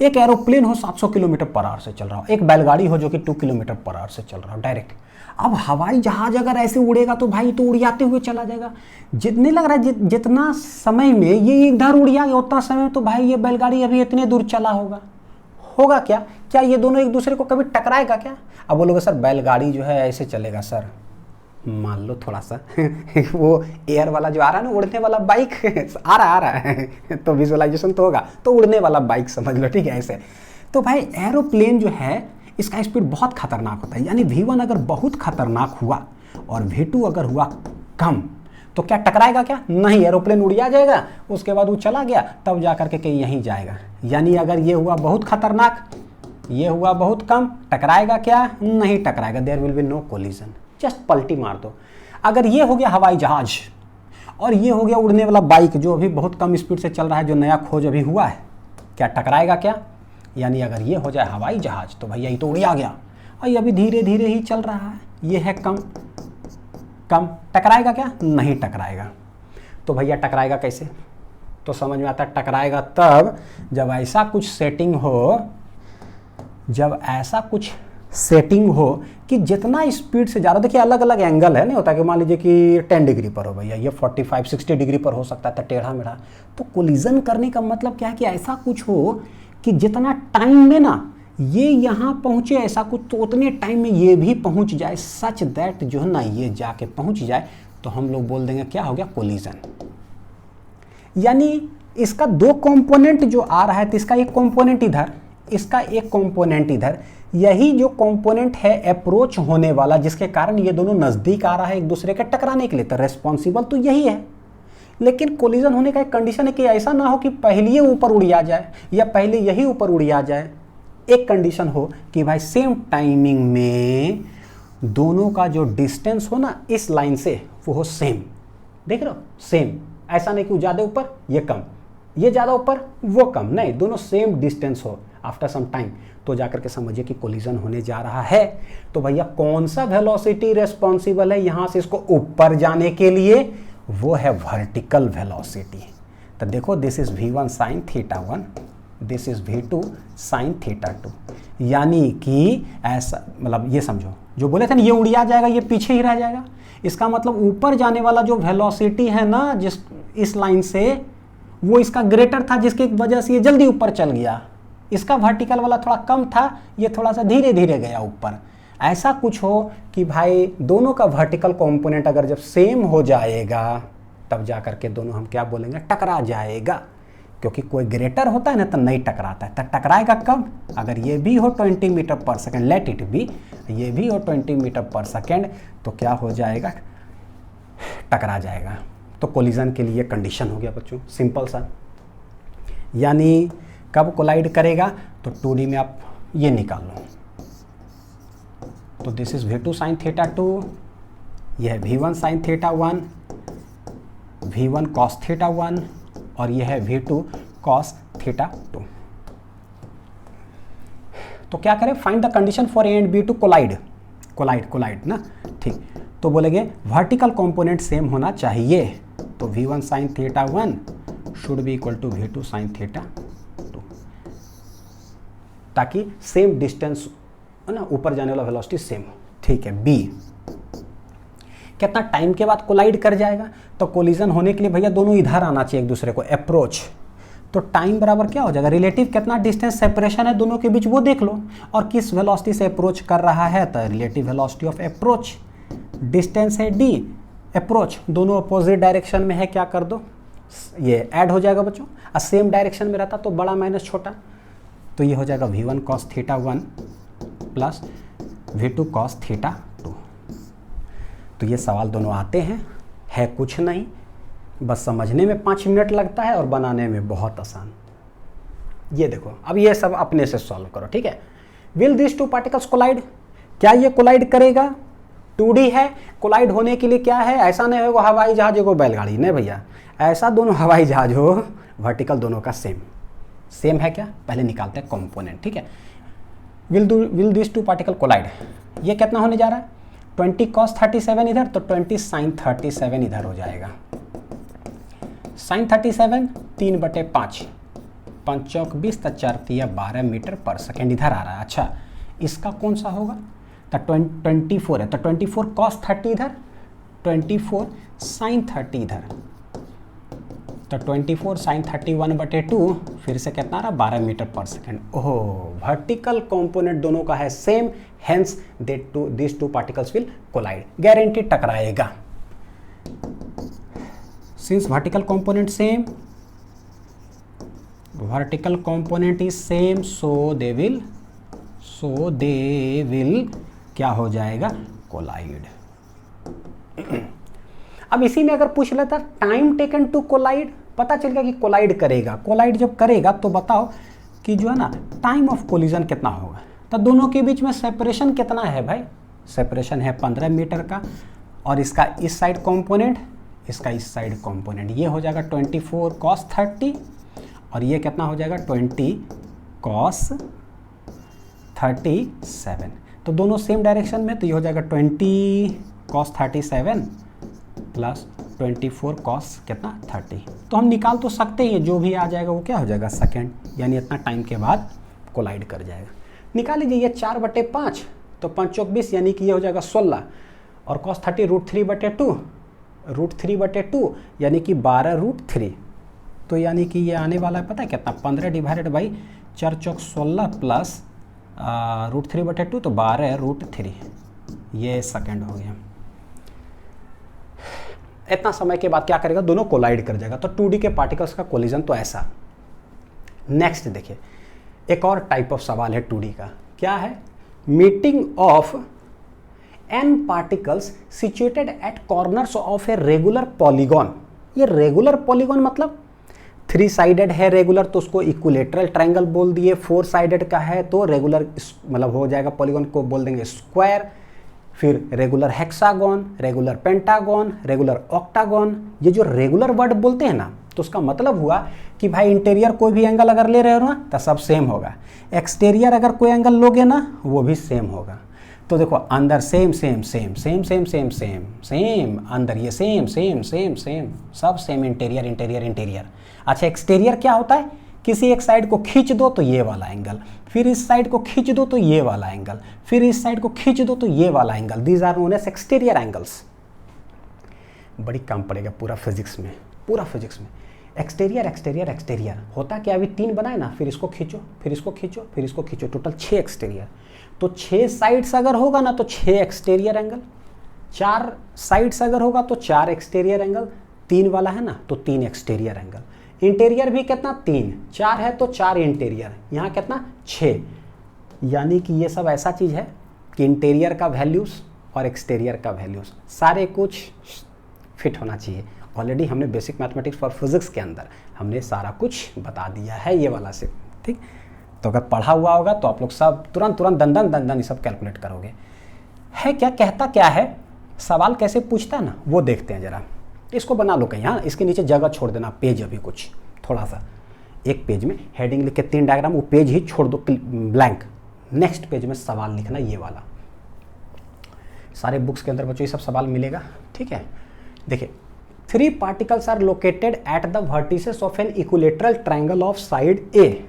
एक एरोप्लेन हो 700 किलोमीटर पर आवर से चल रहा हो, एक बैलगाड़ी हो जो कि 2 किलोमीटर पर आवर से चल रहा हो डायरेक्ट। अब हवाई जहाज अगर ऐसे उड़ेगा तो भाई तो उड़ जाते हुए चला जाएगा। जितने लग रहा है जितना समय में ये इधर उड़ गया उतना समय तो भाई ये बैलगाड़ी अभी इतने दूर चला होगा क्या ये दोनों एक दूसरे को कभी टकराएगा क्या? अब बोलोगे सर बैलगाड़ी जो है ऐसे चलेगा सर, मान लो थोड़ा सा वो एयर वाला जो आ रहा है ना, उड़ने वाला बाइक आ रहा है तो विजुअलाइजेशन तो होगा, तो उड़ने वाला बाइक समझ लो, ठीक है ऐसे। तो भाई एरोप्लेन जो है इसका स्पीड बहुत खतरनाक होता है, यानी V1 अगर बहुत खतरनाक हुआ और V2 अगर हुआ कम तो क्या टकराएगा क्या? नहीं, एरोप्लेन उड़ जाएगा, उसके बाद वो चला गया तब जा करके कहीं यहीं जाएगा। यानी अगर ये हुआ बहुत खतरनाक, ये हुआ बहुत कम, टकराएगा क्या? नहीं टकराएगा, there will be no collision, just पलटी मार दो। अगर ये हो गया हवाई जहाज और ये हो गया उड़ने वाला बाइक जो अभी बहुत कम स्पीड से चल रहा है, जो नया खोज अभी हुआ है, क्या टकराएगा क्या? यानी अगर ये हो जाए हवाई जहाज तो भैया ये तो उड़ गया, और ये अभी धीरे धीरे ही चल रहा है, ये है कम, टकराएगा क्या? नहीं टकराएगा। तो भैया टकराएगा कैसे? तो समझ में आता है, टकराएगा तब जब ऐसा कुछ सेटिंग हो, जब ऐसा कुछ सेटिंग हो कि जितना स्पीड से जा रहा, देखिए अलग अलग एंगल है, नहीं होता कि मान लीजिए कि 10 डिग्री पर हो भैया, ये 45-60 डिग्री पर हो सकता है टेढ़ा मेढ़ा। तो कोलिजन करने का मतलब क्या है कि ऐसा कुछ हो कि जितना टाइम में ना ये यहाँ पहुँचे ऐसा कुछ, तो उतने टाइम में ये भी पहुँच जाए, सच दैट जो है ना ये जाके पहुँच जाए, तो हम लोग बोल देंगे क्या हो गया? कोलिजन। यानी इसका दो कंपोनेंट जो आ रहा है, तो इसका एक कंपोनेंट इधर, इसका एक कंपोनेंट इधर, यही जो कंपोनेंट है अप्रोच होने वाला, जिसके कारण ये दोनों नज़दीक आ रहा है एक दूसरे के टकराने के लिए, तो रेस्पॉन्सिबल तो यही है। लेकिन कोलिजन होने का एक कंडीशन है कि ऐसा ना हो कि पहले ये ऊपर उड़ जाए या पहले यही ऊपर उड़ जाए। एक कंडीशन हो कि भाई सेम टाइमिंग में दोनों का जो डिस्टेंस हो ना इस लाइन से वो हो सेम, देख रहे हो, सेम। ऐसा नहीं कि ज़्यादा ऊपर ये कम, ये ज़्यादा ऊपर वो कम, नहीं, दोनों सेम डिस्टेंस हो आफ्टर सम टाइम, तो जाकर के समझिए कि कोलिजन होने जा रहा है। तो भैया कौन सा वेलोसिटी रेस्पॉन्सिबल है यहाँ से इसको ऊपर जाने के लिए? वो है वर्टिकल वेलोसिटी। तो देखो this is V1 sin θ1, this is V2 sin θ2। यानी कि ऐसा, मतलब ये समझो, जो बोले थे ना ये उड़िया जाएगा ये पीछे ही रह जाएगा, इसका मतलब ऊपर जाने वाला जो वेलोसिटी है ना जिस इस लाइन से, वो इसका ग्रेटर था, जिसकी वजह से ये जल्दी ऊपर चल गया। इसका वर्टिकल वाला थोड़ा कम था, ये थोड़ा सा धीरे धीरे गया ऊपर। ऐसा कुछ हो कि भाई दोनों का वर्टिकल कंपोनेंट अगर जब सेम हो जाएगा तब जा करके दोनों हम क्या बोलेंगे? टकरा जाएगा। क्योंकि कोई ग्रेटर होता है ना तो नहीं टकराता है, तो टकराएगा कब? अगर ये भी हो 20 metre per second, late it B, ये भी हो 20 मीटर पर सेकेंड, तो क्या हो जाएगा? टकरा जाएगा। तो कोलिजन के लिए कंडीशन हो गया बच्चों, सिंपल सा। यानी कब कोलाइड करेगा? तो 2D में आप ये निकाल लो, तो दिस इज V2 sin θ2, यह है V1 sin θ1, V1 cos θ1, और यह है V2 cos θ2। तो क्या करें? Find the condition for A and B to collide ना, ठीक। तो बोलेंगे वर्टिकल कंपोनेंट सेम होना चाहिए, तो V1 sin θ1 should be equal to V2 sin θ2, ताकि सेम डिस्टेंस है ना, ऊपर जाने वाला वेलोसिटी सेम हो, ठीक है। बी, कितना टाइम के बाद कोलाइड कर जाएगा? तो कोलिजन होने के लिए भैया दोनों इधर आना चाहिए एक दूसरे को, अप्रोच। तो टाइम बराबर क्या हो जाएगा, रिलेटिव कितना डिस्टेंस सेपरेशन है दोनों के बीच वो देख लो, और किस वेलोसिटी से अप्रोच कर रहा है, तो relative velocity of approach, distance है d, अप्रोच दोनों अपोजिट डायरेक्शन में है, क्या कर दो ये ऐड हो जाएगा बच्चों, और सेम डायरेक्शन में रहता तो बड़ा माइनस छोटा, तो ये हो जाएगा v1 cos θ1 plus v2 cos θ2। तो ये सवाल दोनों आते हैं, है कुछ नहीं, बस समझने में 5 मिनट लगता है और बनाने में बहुत आसान। ये देखो, अब ये सब अपने से सॉल्व करो, ठीक है। Will this two particles collide, क्या ये कोलाइड करेगा, 2D है, कोलाइड होने के लिए क्या है, ऐसा नहीं होगा हवाई जहाज को बैलगाड़ी, नहीं भैया, ऐसा दोनों हवाई जहाज हो, वर्टिकल दोनों का सेम है क्या, पहले निकालते हैं कंपोनेंट, ठीक है। Will this two particle collide, ये कितना होने जा रहा है, 20 cos 37 इधर, तो 20 sin 37 इधर हो जाएगा। sin 37 3/5, 5 चौक 20, 4 तिया 12 मीटर पर सेकेंड इधर आ रहा है। अच्छा, इसका कौन सा होगा, तो 24 है, तो 24 cos 30 इधर, 24 sin 30 इधर, तो 24 sin 31/2, फिर से कितना रहा 12 मीटर पर सेकेंड। ओहो, वर्टिकल कंपोनेंट दोनों का है same, hence this two particles will collide, guarantee टकराएगा। Since vertical component same, vertical component is same, so they will क्या हो जाएगा, कोलाइड। अब इसी में अगर पूछ लेता टाइम टेकन टू कोलाइड, पता चल गया कि कोलाइड करेगा, कोलाइड जब करेगा तो बताओ कि जो है ना टाइम ऑफ कोलिजन कितना होगा, तो दोनों के बीच में सेपरेशन कितना है भाई, सेपरेशन है 15 मीटर का, और इसका इस साइड कंपोनेंट, इसका इस साइड कंपोनेंट, ये हो जाएगा 24 cos 30, और ये कितना हो जाएगा 20 cos 37, तो दोनों सेम डायरेक्शन में, तो ये हो जाएगा 20 cos 37 प्लस 24 cos कितना 30, तो हम निकाल तो सकते हैं, जो भी आ जाएगा वो क्या हो जाएगा सेकेंड, यानी इतना टाइम के बाद कोलाइड कर जाएगा। निकाल लीजिए, ये 4/5, तो 5 चौक 20, यानी कि ये हो जाएगा 16, और cos 30 √3/2 यानी कि 12√3, तो यानी कि ये आने वाला है पता है कितना, 15 डिवाइडेड बाई 4 चौक 16 प्लस √3/2, तो 12√3, ये सेकेंड हो गया। इतना समय के बाद क्या करेगा, दोनों कोलाइड कर जाएगा, तो 2D के पार्टिकल्स का कोलिजन तो ऐसा। नेक्स्ट देखिए, एक और टाइप ऑफ सवाल है 2D का, क्या है, meeting of n particles situated at corners of a regular polygon. ये रेगुलर पॉलीगॉन मतलब 3 साइडेड है रेगुलर, तो उसको इक्विलेटरल ट्रायंगल बोल दिए, 4 साइडेड का है तो रेगुलर मतलब हो जाएगा, पॉलीगॉन को बोल देंगे स्क्वायर, फिर regular hexagon, regular pentagon, regular octagon. ये जो रेगुलर वर्ड बोलते हैं ना, तो उसका मतलब हुआ कि भाई इंटीरियर कोई भी एंगल अगर ले रहे हो ना तो सब सेम होगा, एक्सटीरियर अगर कोई एंगल लोगे ना वो भी सेम होगा। तो देखो अंदर same same same same same same same same, अंदर ये सेम सेम सेम सेम सब सेम, इंटीरियर इंटीरियर इंटीरियर। अच्छा, एक्सटीरियर क्या होता है, किसी एक साइड को खींच दो तो ये वाला एंगल, फिर इस साइड को खींच दो तो ये वाला एंगल, फिर इस साइड को खींच दो तो ये वाला angle, these are known as exterior angles. बड़ी काम पड़ेगा पूरा फिजिक्स में, पूरा फिजिक्स में। एक्सटीरियर एक्सटीरियर एक्सटीरियर होता क्या, अभी 3 बनाए ना, फिर इसको खींचो, फिर इसको खींचो, फिर इसको खींचो, टोटल 6 एक्सटीरियर। तो 6 साइड्स अगर होगा ना तो 6 एक्सटीरियर एंगल, 4 साइड्स अगर होगा तो 4 एक्सटीरियर एंगल, 3 वाला है ना तो 3 एक्सटीरियर एंगल। इंटीरियर भी कितना 3, 4 है तो 4 इंटीरियर, यहाँ कितना 6। यानी कि ये सब ऐसा चीज़ है कि इंटीरियर का वैल्यूज़ और एक्सटीरियर का वैल्यूज़ सारे कुछ फिट होना चाहिए। ऑलरेडी हमने बेसिक मैथमेटिक्स फॉर फिजिक्स के अंदर हमने सारा कुछ बता दिया है ये वाला से, ठीक। तो अगर पढ़ा हुआ होगा तो आप लोग सब तुरंत दंदन ये सब कैलकुलेट करोगे। है क्या, कहता क्या है, सवाल कैसे पूछता है ना वो देखते हैं जरा। इसको बना लो कहीं, हाँ, इसके नीचे जगह छोड़ देना, पेज अभी कुछ थोड़ा सा, एक पेज में हेडिंग लिख के 3 डायग्राम, वो पेज ही छोड़ दो ब्लैंक, नेक्स्ट पेज में सवाल लिखना ये वाला। सारे बुक्स के अंदर बच्चों ये सब सवाल मिलेगा, ठीक है। देखिए, 3 particles are located at the vertices of an equilateral triangle of side A,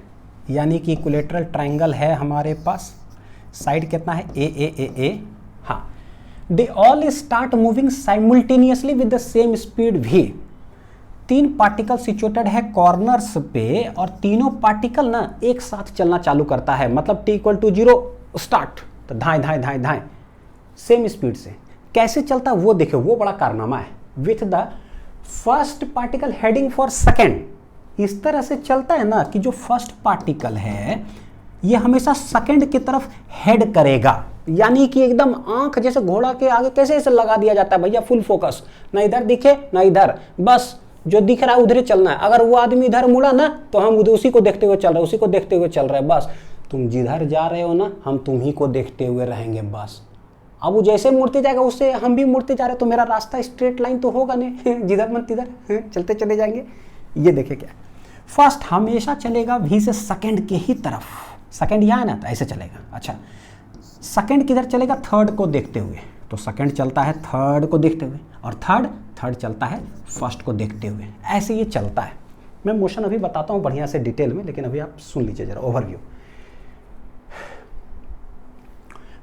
यानी कि इक्विलेटरल ट्रायंगल है हमारे पास, साइड कितना है ए, हाँ। They all start moving simultaneously with the same speed v, 3 particle situated है कॉर्नर्स पे और तीनों पार्टिकल ना एक साथ चलना चालू करता है, मतलब t = 0 स्टार्ट तो धाएं धाएं धाएं धाएं सेम स्पीड से। कैसे चलता है वो देखो, वो बड़ा कारनामा है। With the first particle heading for second, इस तरह से चलता है ना कि जो फर्स्ट पार्टिकल है ये हमेशा सेकेंड की तरफ हेड करेगा, यानी कि एकदम आंख जैसे घोड़ा के आगे कैसे ऐसे लगा दिया जाता है भैया, फुल फोकस, ना इधर दिखे ना इधर, बस जो दिख रहा है उधर ही चलना है। अगर वो आदमी इधर मुड़ा ना तो हम उसी को देखते हुए चल रहे, उसी को देखते हुए चल रहे, बस तुम जिधर जा रहे हो ना हम तुम ही को देखते हुए रहेंगे बस। अब वो जैसे मुड़ते जाएगा उससे हम भी मुड़ते जा रहे, तो मेरा रास्ता स्ट्रेट लाइन तो होगा नहीं, जिधर मन तिधर चलते चले जाएंगे। ये देखे क्या, फर्स्ट हमेशा चलेगा वी से सेकंड के ही तरफ, सेकंड यहाँ है ना तो ऐसे चलेगा। अच्छा सेकंड किधर चलेगा, थर्ड को देखते हुए, तो सेकंड चलता है थर्ड को देखते हुए और थर्ड चलता है फर्स्ट को देखते हुए, ऐसे ये चलता है। मैं मोशन अभी बताता हूँ बढ़िया से डिटेल में, लेकिन अभी आप सुन लीजिए जरा overview.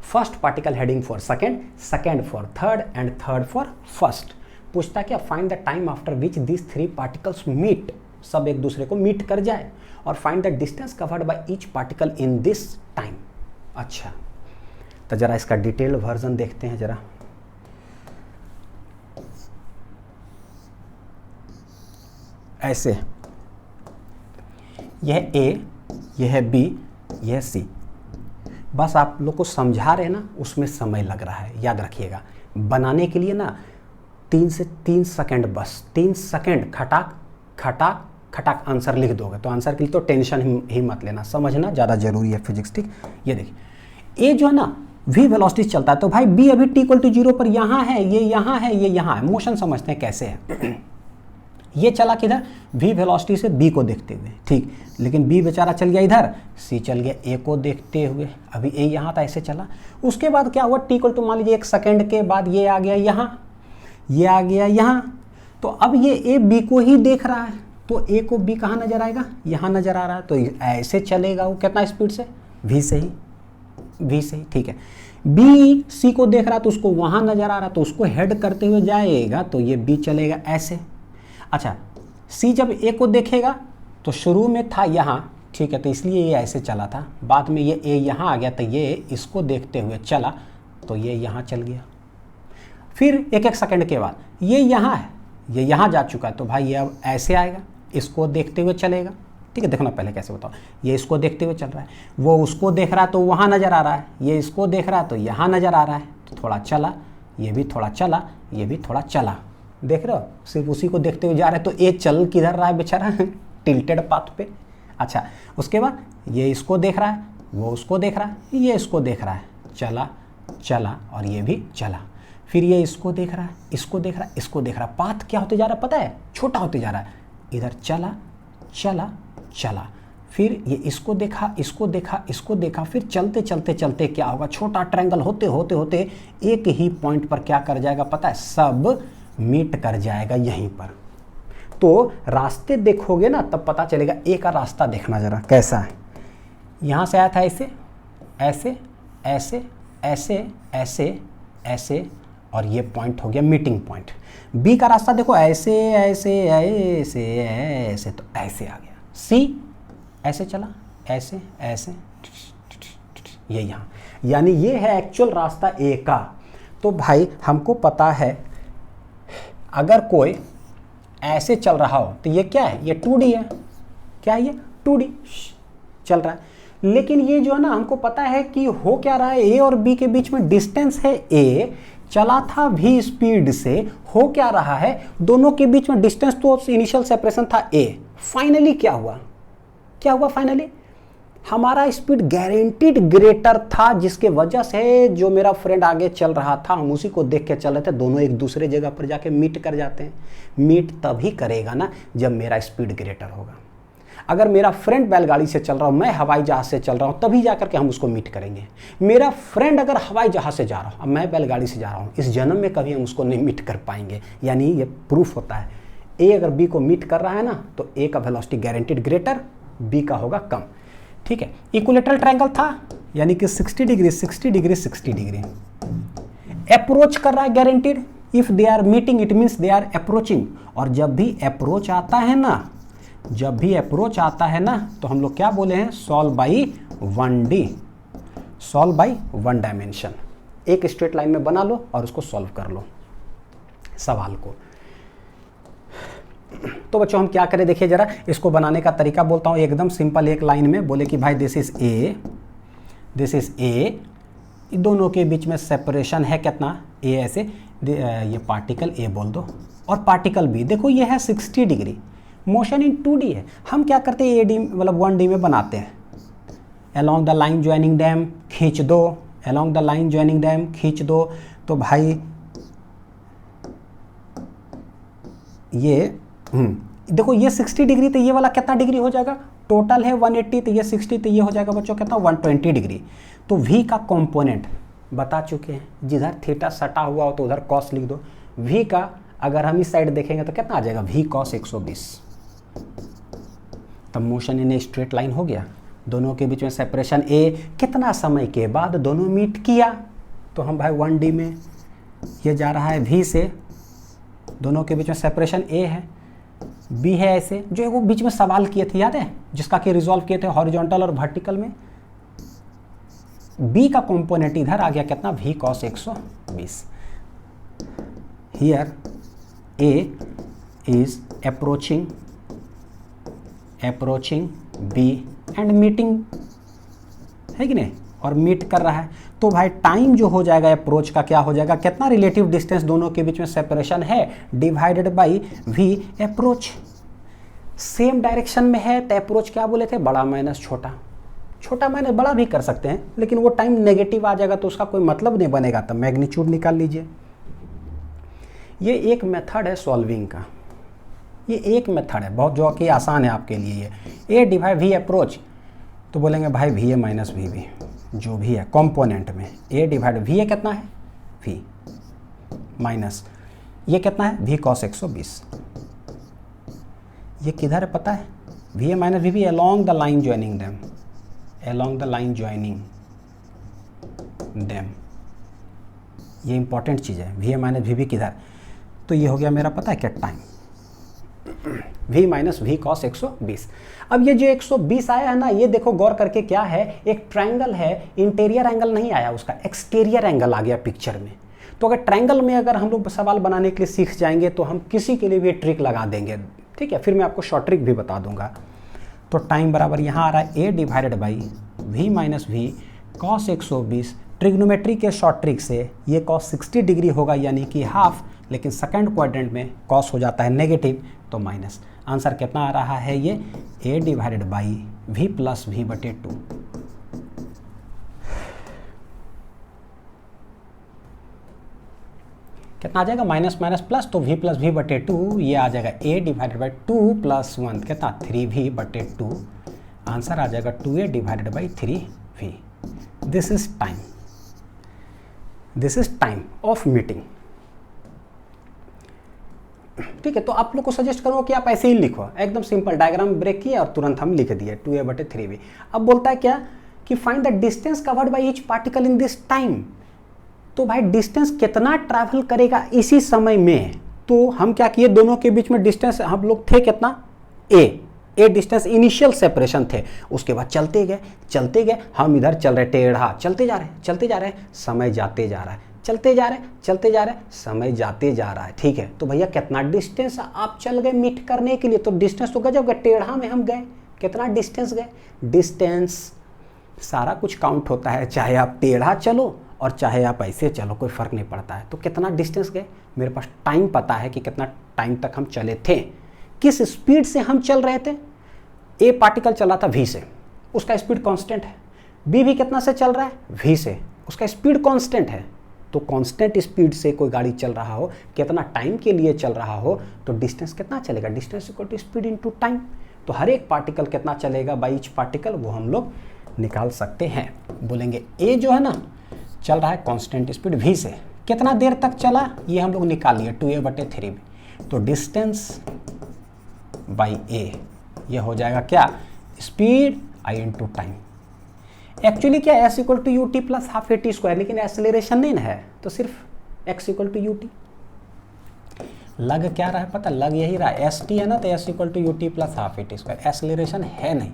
First particle heading for second, second for third and third for first. पूछता है क्या, find the time after which this 3 particles meet, सब एक दूसरे को मीट कर जाए, और find the distance covered by each particle in this time. अच्छा तो जरा इसका डिटेल्ड वर्जन देखते हैं जरा। ऐसे यह A, यह B, यह C, बस आप लोग को समझा रहे हैं ना, उसमें समय लग रहा है, याद रखिएगा। बनाने के लिए ना 3 से 3 सेकंड, बस 3 सेकंड खटाक खटाक खटाक आंसर लिख दोगे, तो आंसर के लिए तो टेंशन ही मत लेना, समझना ज़्यादा जरूरी है फिजिक्स। ठीक, ये देखिए A जो है ना v वेलोसिटी चलता है, तो भाई B अभी t = 0 पर यहाँ है, ये यहाँ है, ये यहाँ है। मोशन समझते हैं कैसे है। ये चला किधर, v वेलोसिटी से B को देखते हुए, ठीक, लेकिन B बेचारा चल गया इधर, C चल गया A को देखते हुए। अभी A यहाँ था, ऐसे चला, उसके बाद क्या हुआ, t = मान लीजिए 1 सेकंड के बाद ये आ गया यहाँ, ये आ गया यहाँ, तो अब ये A B को ही देख रहा है, तो A को B कहाँ नजर आएगा, यहाँ नजर आ रहा है, तो ऐसे चलेगा वो कितना स्पीड से, v से ही, ठीक है। B C को देख रहा है तो उसको वहाँ नजर आ रहा है, तो उसको हेड करते हुए जाएगा, तो ये B चलेगा ऐसे। अच्छा C जब A को देखेगा तो शुरू में था यहाँ, ठीक है, तो इसलिए ये ऐसे चला था, बाद में ये A यहाँ आ गया, तो ये इसको देखते हुए चला, तो ये यहाँ चल गया। फिर 1-1 सेकंड के बाद ये यहाँ है, ये यहाँ जा चुका है, तो भाई ये अब ऐसे आएगा, इसको देखते हुए चलेगा। ठीक है, देखो ना पहले कैसे बताओ, ये इसको देखते हुए चल रहा है, वो उसको देख रहा है तो वहाँ नज़र आ रहा है, ये इसको देख रहा है तो यहाँ नज़र आ रहा है, तो थोड़ा चला, ये भी थोड़ा चला, ये भी थोड़ा चला, देख रहे हो, सिर्फ उसी को देखते हुए जा रहे हैं, तो ये चल किधर रहा है बेचारा, टिल्टेड पाथ पे। अच्छा उसके बाद ये इसको देख रहा है, वो उसको देख रहा है, ये इसको देख रहा है, चला चला और ये भी चला। फिर ये इसको देख रहा है, इसको देख रहा है, इसको देख रहा है, पाथ क्या होते जा रहा है पता है, छोटा होते जा रहा है, इधर चला चला चला, फिर ये इसको देखा, इसको देखा, इसको देखा, फिर चलते चलते चलते क्या होगा, छोटा ट्रायंगल होते होते होते एक ही पॉइंट पर क्या कर जाएगा पता है, सब मीट कर जाएगा यहीं पर। तो रास्ते देखोगे ना तब पता चलेगा। ए का रास्ता देखना जरा कैसा है, यहाँ से आया था ऐसे ऐसे ऐसे ऐसे ऐसे ऐसे और ये पॉइंट हो गया मीटिंग पॉइंट। बी का रास्ता देखो ऐसे ऐसे ऐसे ऐसे, तो ऐसे आ गया। सी ऐसे चला, ऐसे ऐसे, ये यहाँ, यानी ये है एक्चुअल रास्ता ए का। तो भाई हमको पता है अगर कोई ऐसे चल रहा हो तो ये क्या है, ये 2D है, क्या है ये 2D चल रहा है। लेकिन ये जो है ना हमको पता है कि हो क्या रहा है, ए और बी के बीच में डिस्टेंस है, ए चला था v स्पीड से, हो क्या रहा है, दोनों के बीच में डिस्टेंस तो इनिशियल सेपरेशन था a। फाइनली क्या हुआ, क्या हुआ फाइनली, हमारा स्पीड गारंटीड ग्रेटर था, जिसके वजह से जो मेरा फ्रेंड आगे चल रहा था हम उसी को देख के चल रहे थे, दोनों एक दूसरे जगह पर जाके मीट कर जाते हैं। मीट तभी करेगा ना जब मेरा स्पीड ग्रेटर होगा। अगर मेरा फ्रेंड बैलगाड़ी से चल रहा हूँ, मैं हवाई जहाज से चल रहा हूँ, तभी जाकर के हम उसको मीट करेंगे। मेरा फ्रेंड अगर हवाई जहाज से जा रहा हूँ, अब मैं बैलगाड़ी से जा रहा हूँ, इस जन्म में कभी हम उसको नहीं मीट कर पाएंगे। यानी ये प्रूफ होता है, ए अगर बी को मीट कर रहा है ना तो ए का वेलोसिटी गारंटीड ग्रेटर, बी का होगा कम। ठीक है, इक्विलेटरल ट्रायंगल था, यानी कि 60 डिग्री 60 डिग्री 60 डिग्री अप्रोच कर रहा है guaranteed, if they are meeting it means they are approaching. और जब भी अप्रोच आता है ना, जब भी अप्रोच आता है ना, तो हम लोग क्या बोले हैं, solve by 1D, solve by 1 dimension. एक स्ट्रेट लाइन में बना लो और उसको सॉल्व कर लो सवाल को। तो बच्चों हम क्या करें, देखिए जरा इसको बनाने का तरीका बोलता हूँ। एकदम सिंपल एक लाइन में बोले कि भाई this is A, this is ए, दोनों के बीच में सेपरेशन है कितना, ए ऐसे, ये पार्टिकल ए बोल दो और पार्टिकल बी, देखो ये है 60 डिग्री, मोशन इन 2D है। हम क्या करते हैं, AD मतलब 1D में बनाते हैं। Along the line joining dam खींच दो, along the line joining dam खींच दो। तो भाई ये देखो ये 60 डिग्री, तो ये वाला कितना डिग्री हो जाएगा, टोटल है 180, तो ये 60, तो ये हो जाएगा बच्चों कितना 120 डिग्री। तो V का कंपोनेंट बता चुके हैं, जिधर थीटा सटा हुआ हो तो उधर कॉस लिख दो। V का अगर हम इस साइड देखेंगे तो कितना आ जाएगा, V cos 120। तब motion in a straight line हो गया। दोनों के बीच में सेपरेशन A, कितना समय के बाद दोनों मीट किया, तो हम भाई 1D में ये जा रहा है V से, दोनों के बीच में सेपरेशन A है, B है ऐसे, जो वो बीच में सवाल किए थे याद है, जिसका कि रिजॉल्व किए थे हॉरिजॉन्टल और वर्टिकल में। B का कंपोनेंट इधर आ गया कितना, V cos 120। Here A is approaching B and meeting, है कि नहीं, और मीट कर रहा है। तो भाई टाइम जो हो जाएगा अप्रोच का क्या हो जाएगा, कितना रिलेटिव डिस्टेंस दोनों के बीच में सेपरेशन है, divided by V approach. Same direction में है तो अप्रोच क्या बोले थे, बड़ा माइनस छोटा, छोटा माइनस बड़ा भी कर सकते हैं, लेकिन वो टाइम नेगेटिव आ जाएगा तो उसका कोई मतलब नहीं बनेगा, तब मैग्नीट्यूड निकाल लीजिए। ये एक मेथड है सॉल्विंग का, ये एक मेथड है बहुत, जो कि आसान है आपके लिए। ये A डिवाइड V अप्रोच, तो बोलेंगे भाई VA माइनस VB जो भी है कंपोनेंट में, A डिवाइड VA कितना है, V माइनस ये कितना है, V cos 120। ये किधर है पता है, VA minus VB along the line joining them, along the line joining them, ये इंपॉर्टेंट चीज़ है। VA माइनस VB किधर, तो ये हो गया मेरा पता है क्या, time, V minus V cos 120। अब ये जो 120 आया है ना, ये देखो गौर करके क्या है, एक ट्रायंगल है, इंटीरियर एंगल नहीं आया उसका, एक्सटीरियर एंगल आ गया पिक्चर में। तो अगर ट्रायंगल में अगर हम लोग सवाल बनाने के लिए सीख जाएंगे तो हम किसी के लिए भी ट्रिक लगा देंगे, ठीक है, फिर मैं आपको शॉर्ट ट्रिक भी बता दूंगा। तो टाइम बराबर यहाँ आ रहा है A divided by V minus V cos 120। Trigonometry के शॉर्ट ट्रिक से ये cos 60 डिग्री होगा, यानी कि हाफ, लेकिन सेकंड क्वाड्रेंट में cos हो जाता है नेगेटिव, तो माइनस। आंसर कितना आ रहा है, ये A divided by V plus V बटे 2। कितना आ जाएगा, माइनस माइनस प्लस, तो V प्लस V बटे 2, ये आ जाएगा A डिवाइडेड बाई 2 प्लस 1 कितना 3V बटे 2। आंसर आ जाएगा 2A divided by 3V। This is time, this is time of meeting, ठीक है। तो आप लोग को सजेस्ट करूँगा कि आप ऐसे ही लिखो, एकदम सिंपल डायग्राम ब्रेक किया और तुरंत हम लिख दिए 2A बटे 3V। अब बोलता है क्या कि find the distance covered by each particle in this time. तो भाई डिस्टेंस कितना ट्रैवल करेगा इसी समय में, तो हम क्या किए, दोनों के बीच में डिस्टेंस हम लोग थे कितना, A डिस्टेंस इनिशियल सेपरेशन थे, उसके बाद चलते गए, हम इधर चल रहे टेढ़ा, चलते जा रहे हैं, समय जाते जा रहा है, चलते जा रहे, समय जाते जा रहा है, ठीक है। तो भैया कितना डिस्टेंस आप चल गए मीट करने के लिए, तो डिस्टेंस तो गजब गए, टेढ़ा में हम गए, कितना डिस्टेंस गए, डिस्टेंस सारा कुछ काउंट होता है, चाहे आप टेढ़ा चलो और चाहे आप ऐसे चलो, कोई फर्क नहीं पड़ता है। तो कितना डिस्टेंस गए, मेरे पास टाइम पता है कि कितना टाइम तक हम चले थे, किस स्पीड से हम चल रहे थे। A पार्टिकल चला था V से, उसका स्पीड कांस्टेंट है, B भी कितना से चल रहा है, V से, उसका स्पीड कांस्टेंट है। तो कांस्टेंट स्पीड से कोई गाड़ी चल रहा हो, कितना टाइम के लिए चल रहा हो, तो डिस्टेंस कितना चलेगा, distance equal to speed into time. तो हर एक पार्टिकल कितना चलेगा बाई ईच पार्टिकल, वो हम लोग निकाल सकते हैं। बोलेंगे A जो है ना चल रहा है कांस्टेंट स्पीड V से, कितना देर तक चला ये हम लोग निकाल लिए 2A बटे 3B। तो डिस्टेंस बाई A ये हो जाएगा क्या, speed I into time. Actually क्या S equal to u t plus half a t square, लेकिन एक्सेलरेशन नहीं ना है, तो सिर्फ x equal to u t, लग क्या रहा है पता, लग यही रहा है, एस टी है ना, तो S equal to u t plus half a t square, acceleration है नहीं,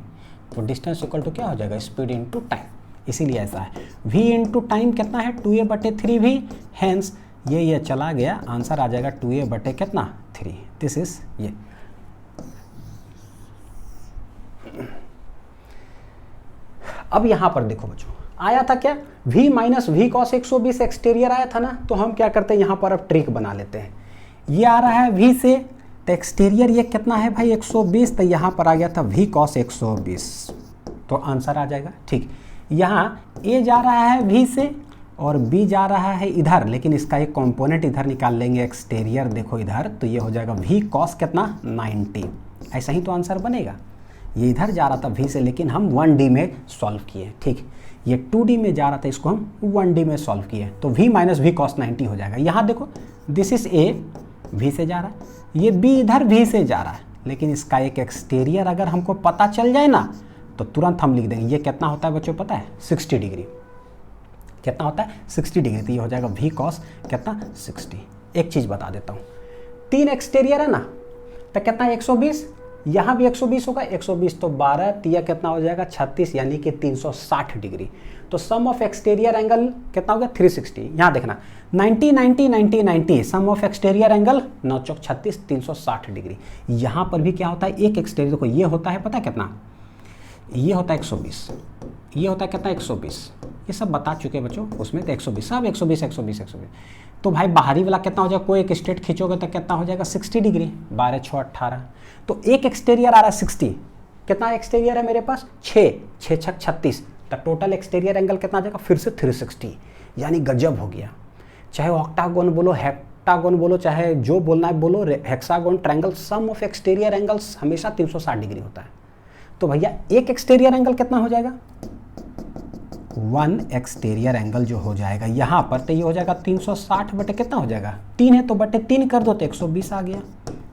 तो डिस्टेंस इक्वल टू क्या हो जाएगा, स्पीड इनटू टाइम, इसीलिए ऐसा है। v इंटू टाइम कितना है, 2a/3v, हेंस ये चला गया, आंसर आ जाएगा 2a/ कितना 3, दिस इज ये। अब यहां पर देखो बच्चों, आया था क्या, v minus v cos 120 exterior आया था ना, तो हम क्या करते हैं यहाँ पर अब ट्रिक बना लेते हैं। ये आ रहा है v से, तो एक्सटीरियर ये कितना है भाई 120, तो यहाँ पर आ गया था v कॉस 120, तो आंसर आ जाएगा। ठीक, यहाँ a जा रहा है v से और b जा रहा है इधर, लेकिन इसका एक कंपोनेंट इधर निकाल लेंगे, एक्सटीरियर देखो इधर, तो ये हो जाएगा v कॉस कितना 90, ऐसा ही तो आंसर बनेगा। ये इधर जा रहा था v से, लेकिन हम 1D में सॉल्व किए। ठीक, ये 2D में जा रहा था, इसको हम 1D में सॉल्व किए, तो v माइनस वी कॉस 90 हो जाएगा। यहाँ देखो दिस इज a, v से जा रहा है, ये b इधर v से जा रहा है, लेकिन इसका एक एक्सटीरियर अगर हमको पता चल जाए ना, तो तुरंत हम लिख देंगे। ये कितना होता है बच्चों पता है, 60 डिग्री, कितना होता है 60 डिग्री, तो ये हो जाएगा v कॉस कितना 60। एक चीज़ बता देता हूँ, 3 एक्सटीरियर है ना, तो कितना 120, यहाँ भी 120 होगा, 120 तो 12, तिया कितना हो जाएगा 36, यानी कि 360 डिग्री। तो सम ऑफ एक्सटीरियर एंगल कितना हो गया 360। यहाँ देखना 90 90 90 90, सम ऑफ एक्सटीरियर एंगल 9 चौक 36, 360 डिग्री। यहाँ पर भी क्या होता है, एक एक्सटीरियर देखो, ये होता है पता कितना, ये होता है 120, ये होता है कितना 120, ये सब बता चुके हैं बच्चों, उसमें तो 120 सब 120 120 120। तो भाई बाहरी वाला कितना हो जाएगा, कोई एक स्ट्रेट खींचोगे तो कितना हो जाएगा 60 डिग्री, 12 6 18, तो एक एक्सटीरियर आ रहा है 60, कितना एक्सटीरियर है मेरे पास 6 6 6 36, तो टोटल एक्सटीरियर एंगल कितना आ जाएगा फिर से 360, यानी गजब हो गया। चाहे ऑक्टागोन बोलो, हेक्टागोन बोलो, चाहे जो बोलना है बोलो, hexagon, triangle, sum of exterior angles हमेशा 360 डिग्री होता है। तो भैया एक एक्सटीरियर एंगल कितना हो जाएगा, 1 एक्सटीरियर एंगल जो हो जाएगा यहाँ पर, तो ये हो जाएगा 360 बटे कितना हो जाएगा 3 है, तो बटे 3 कर दो तो 120 आ गया,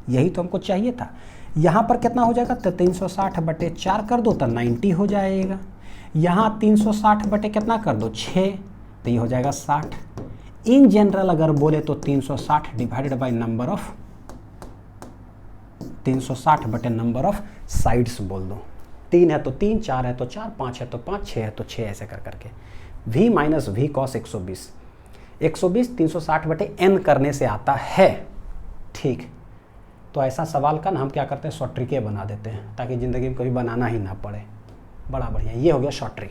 यही तो हमको चाहिए था। यहाँ पर कितना हो जाएगा, तो 360 बटे 4 कर दो तो 90 हो जाएगा। यहाँ 360 बटे कितना कर दो 6, तो ये हो जाएगा 60। इन जनरल अगर बोले तो 360 डिवाइडेड बाय नंबर ऑफ, 360 बटे नंबर ऑफ साइड्स बोल दो, 3 है तो 3, 4 है तो 4, 5 है तो 5, 6 है तो 6, ऐसे कर करके v माइनस वी कॉस 120, 120 360 बटे n करने से आता है। ठीक, तो ऐसा सवाल का ना हम क्या करते हैं, शॉर्ट ट्रिक बना देते हैं, ताकि ज़िंदगी में कभी बनाना ही ना पड़े। बड़ा बढ़िया, ये हो गया short trick.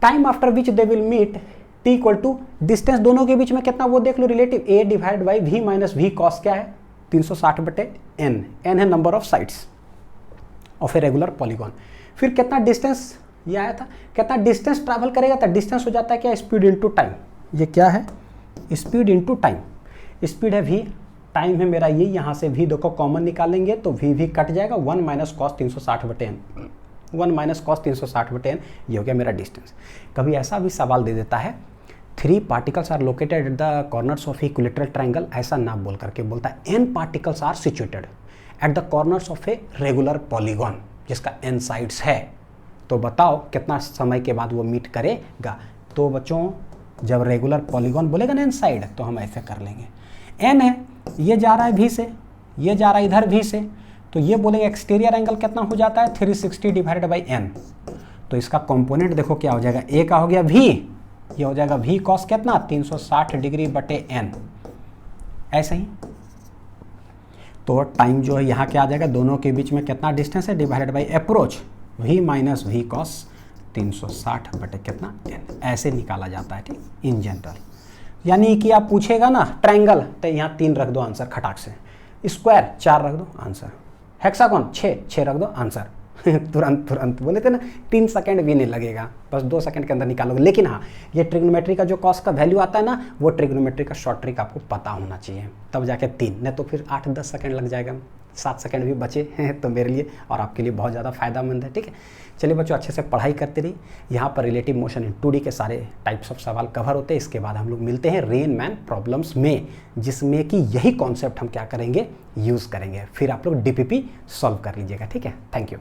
Time after which they will meet, t equal to distance दोनों के बीच में कितना वो देख लो, relative a divide by v minus v cos क्या है 360 बटे n, n है number of sides of a regular polygon. फिर कितना डिस्टेंस ये आया था, कितना डिस्टेंस ट्रैवल करेगा, तो डिस्टेंस हो जाता है क्या, स्पीड इनटू टाइम। ये क्या है, स्पीड इनटू टाइम, स्पीड है v, टाइम है मेरा ये, यहाँ से v देखो कॉमन निकालेंगे तो v कट जाएगा, 1 माइनस कॉस 360 बटे n, 1 माइनस कॉस 360 बटे n, ये हो गया मेरा डिस्टेंस। कभी ऐसा भी सवाल दे देता है 3 particles are located at the corners of equilateral triangle, ऐसा ना बोल करके बोलता है n particles are situated at the corners of a regular polygon जिसका n साइड्स है, तो बताओ कितना समय के बाद वो मीट करेगा। तो बच्चों जब रेगुलर पॉलीगॉन बोलेगा ना n साइड, तो हम ऐसे कर लेंगे, n है, ये जा रहा है v से, ये जा रहा है इधर v से, तो ये बोलेंगे एक्सटीरियर एंगल कितना हो जाता है 360 डिवाइडेड बाई n, तो इसका कंपोनेंट देखो क्या हो जाएगा, a का हो गया v, ये हो जाएगा v कॉस कितना 360 डिग्री बटे n, ऐसे ही। तो टाइम जो है यहाँ क्या आ जाएगा, दोनों के बीच में कितना डिस्टेंस है divided by approach, v minus v cos 360 बटे कितना n, ऐसे निकाला जाता है। ठीक, इन जनरल, यानी कि आप पूछेगा ना ट्रायंगल, तो यहाँ 3 रख दो आंसर खटाक से, स्क्वायर 4 रख दो आंसर, हेक्सागोन 6 रख दो आंसर तुरंत बोले थे ना, 3 सेकंड भी नहीं लगेगा, बस 2 सेकंड के अंदर निकालोगे। लेकिन हाँ, ये ट्रिग्नोमेट्री का जो कॉस का वैल्यू आता है ना, वो ट्रिग्नोमेट्री का शॉर्ट ट्रिक आपको पता होना चाहिए, तब जाके 3, नहीं तो फिर 8-10 सेकंड लग जाएगा, 7 सेकंड भी बचे हैं तो मेरे लिए और आपके लिए बहुत ज़्यादा फायदेमंद है। ठीक है, चलिए बच्चों अच्छे से पढ़ाई करते रहिए। यहाँ पर रिलेटिव मोशन इन 2D के सारे टाइप्स ऑफ सवाल कवर होते हैं। इसके बाद हम लोग मिलते हैं रेन मैन प्रॉब्लम्स में, जिसमें कि यही कॉन्सेप्ट हम क्या करेंगे, यूज़ करेंगे। फिर आप लोग DPP सॉल्व कर लीजिएगा। ठीक है, थैंक यू।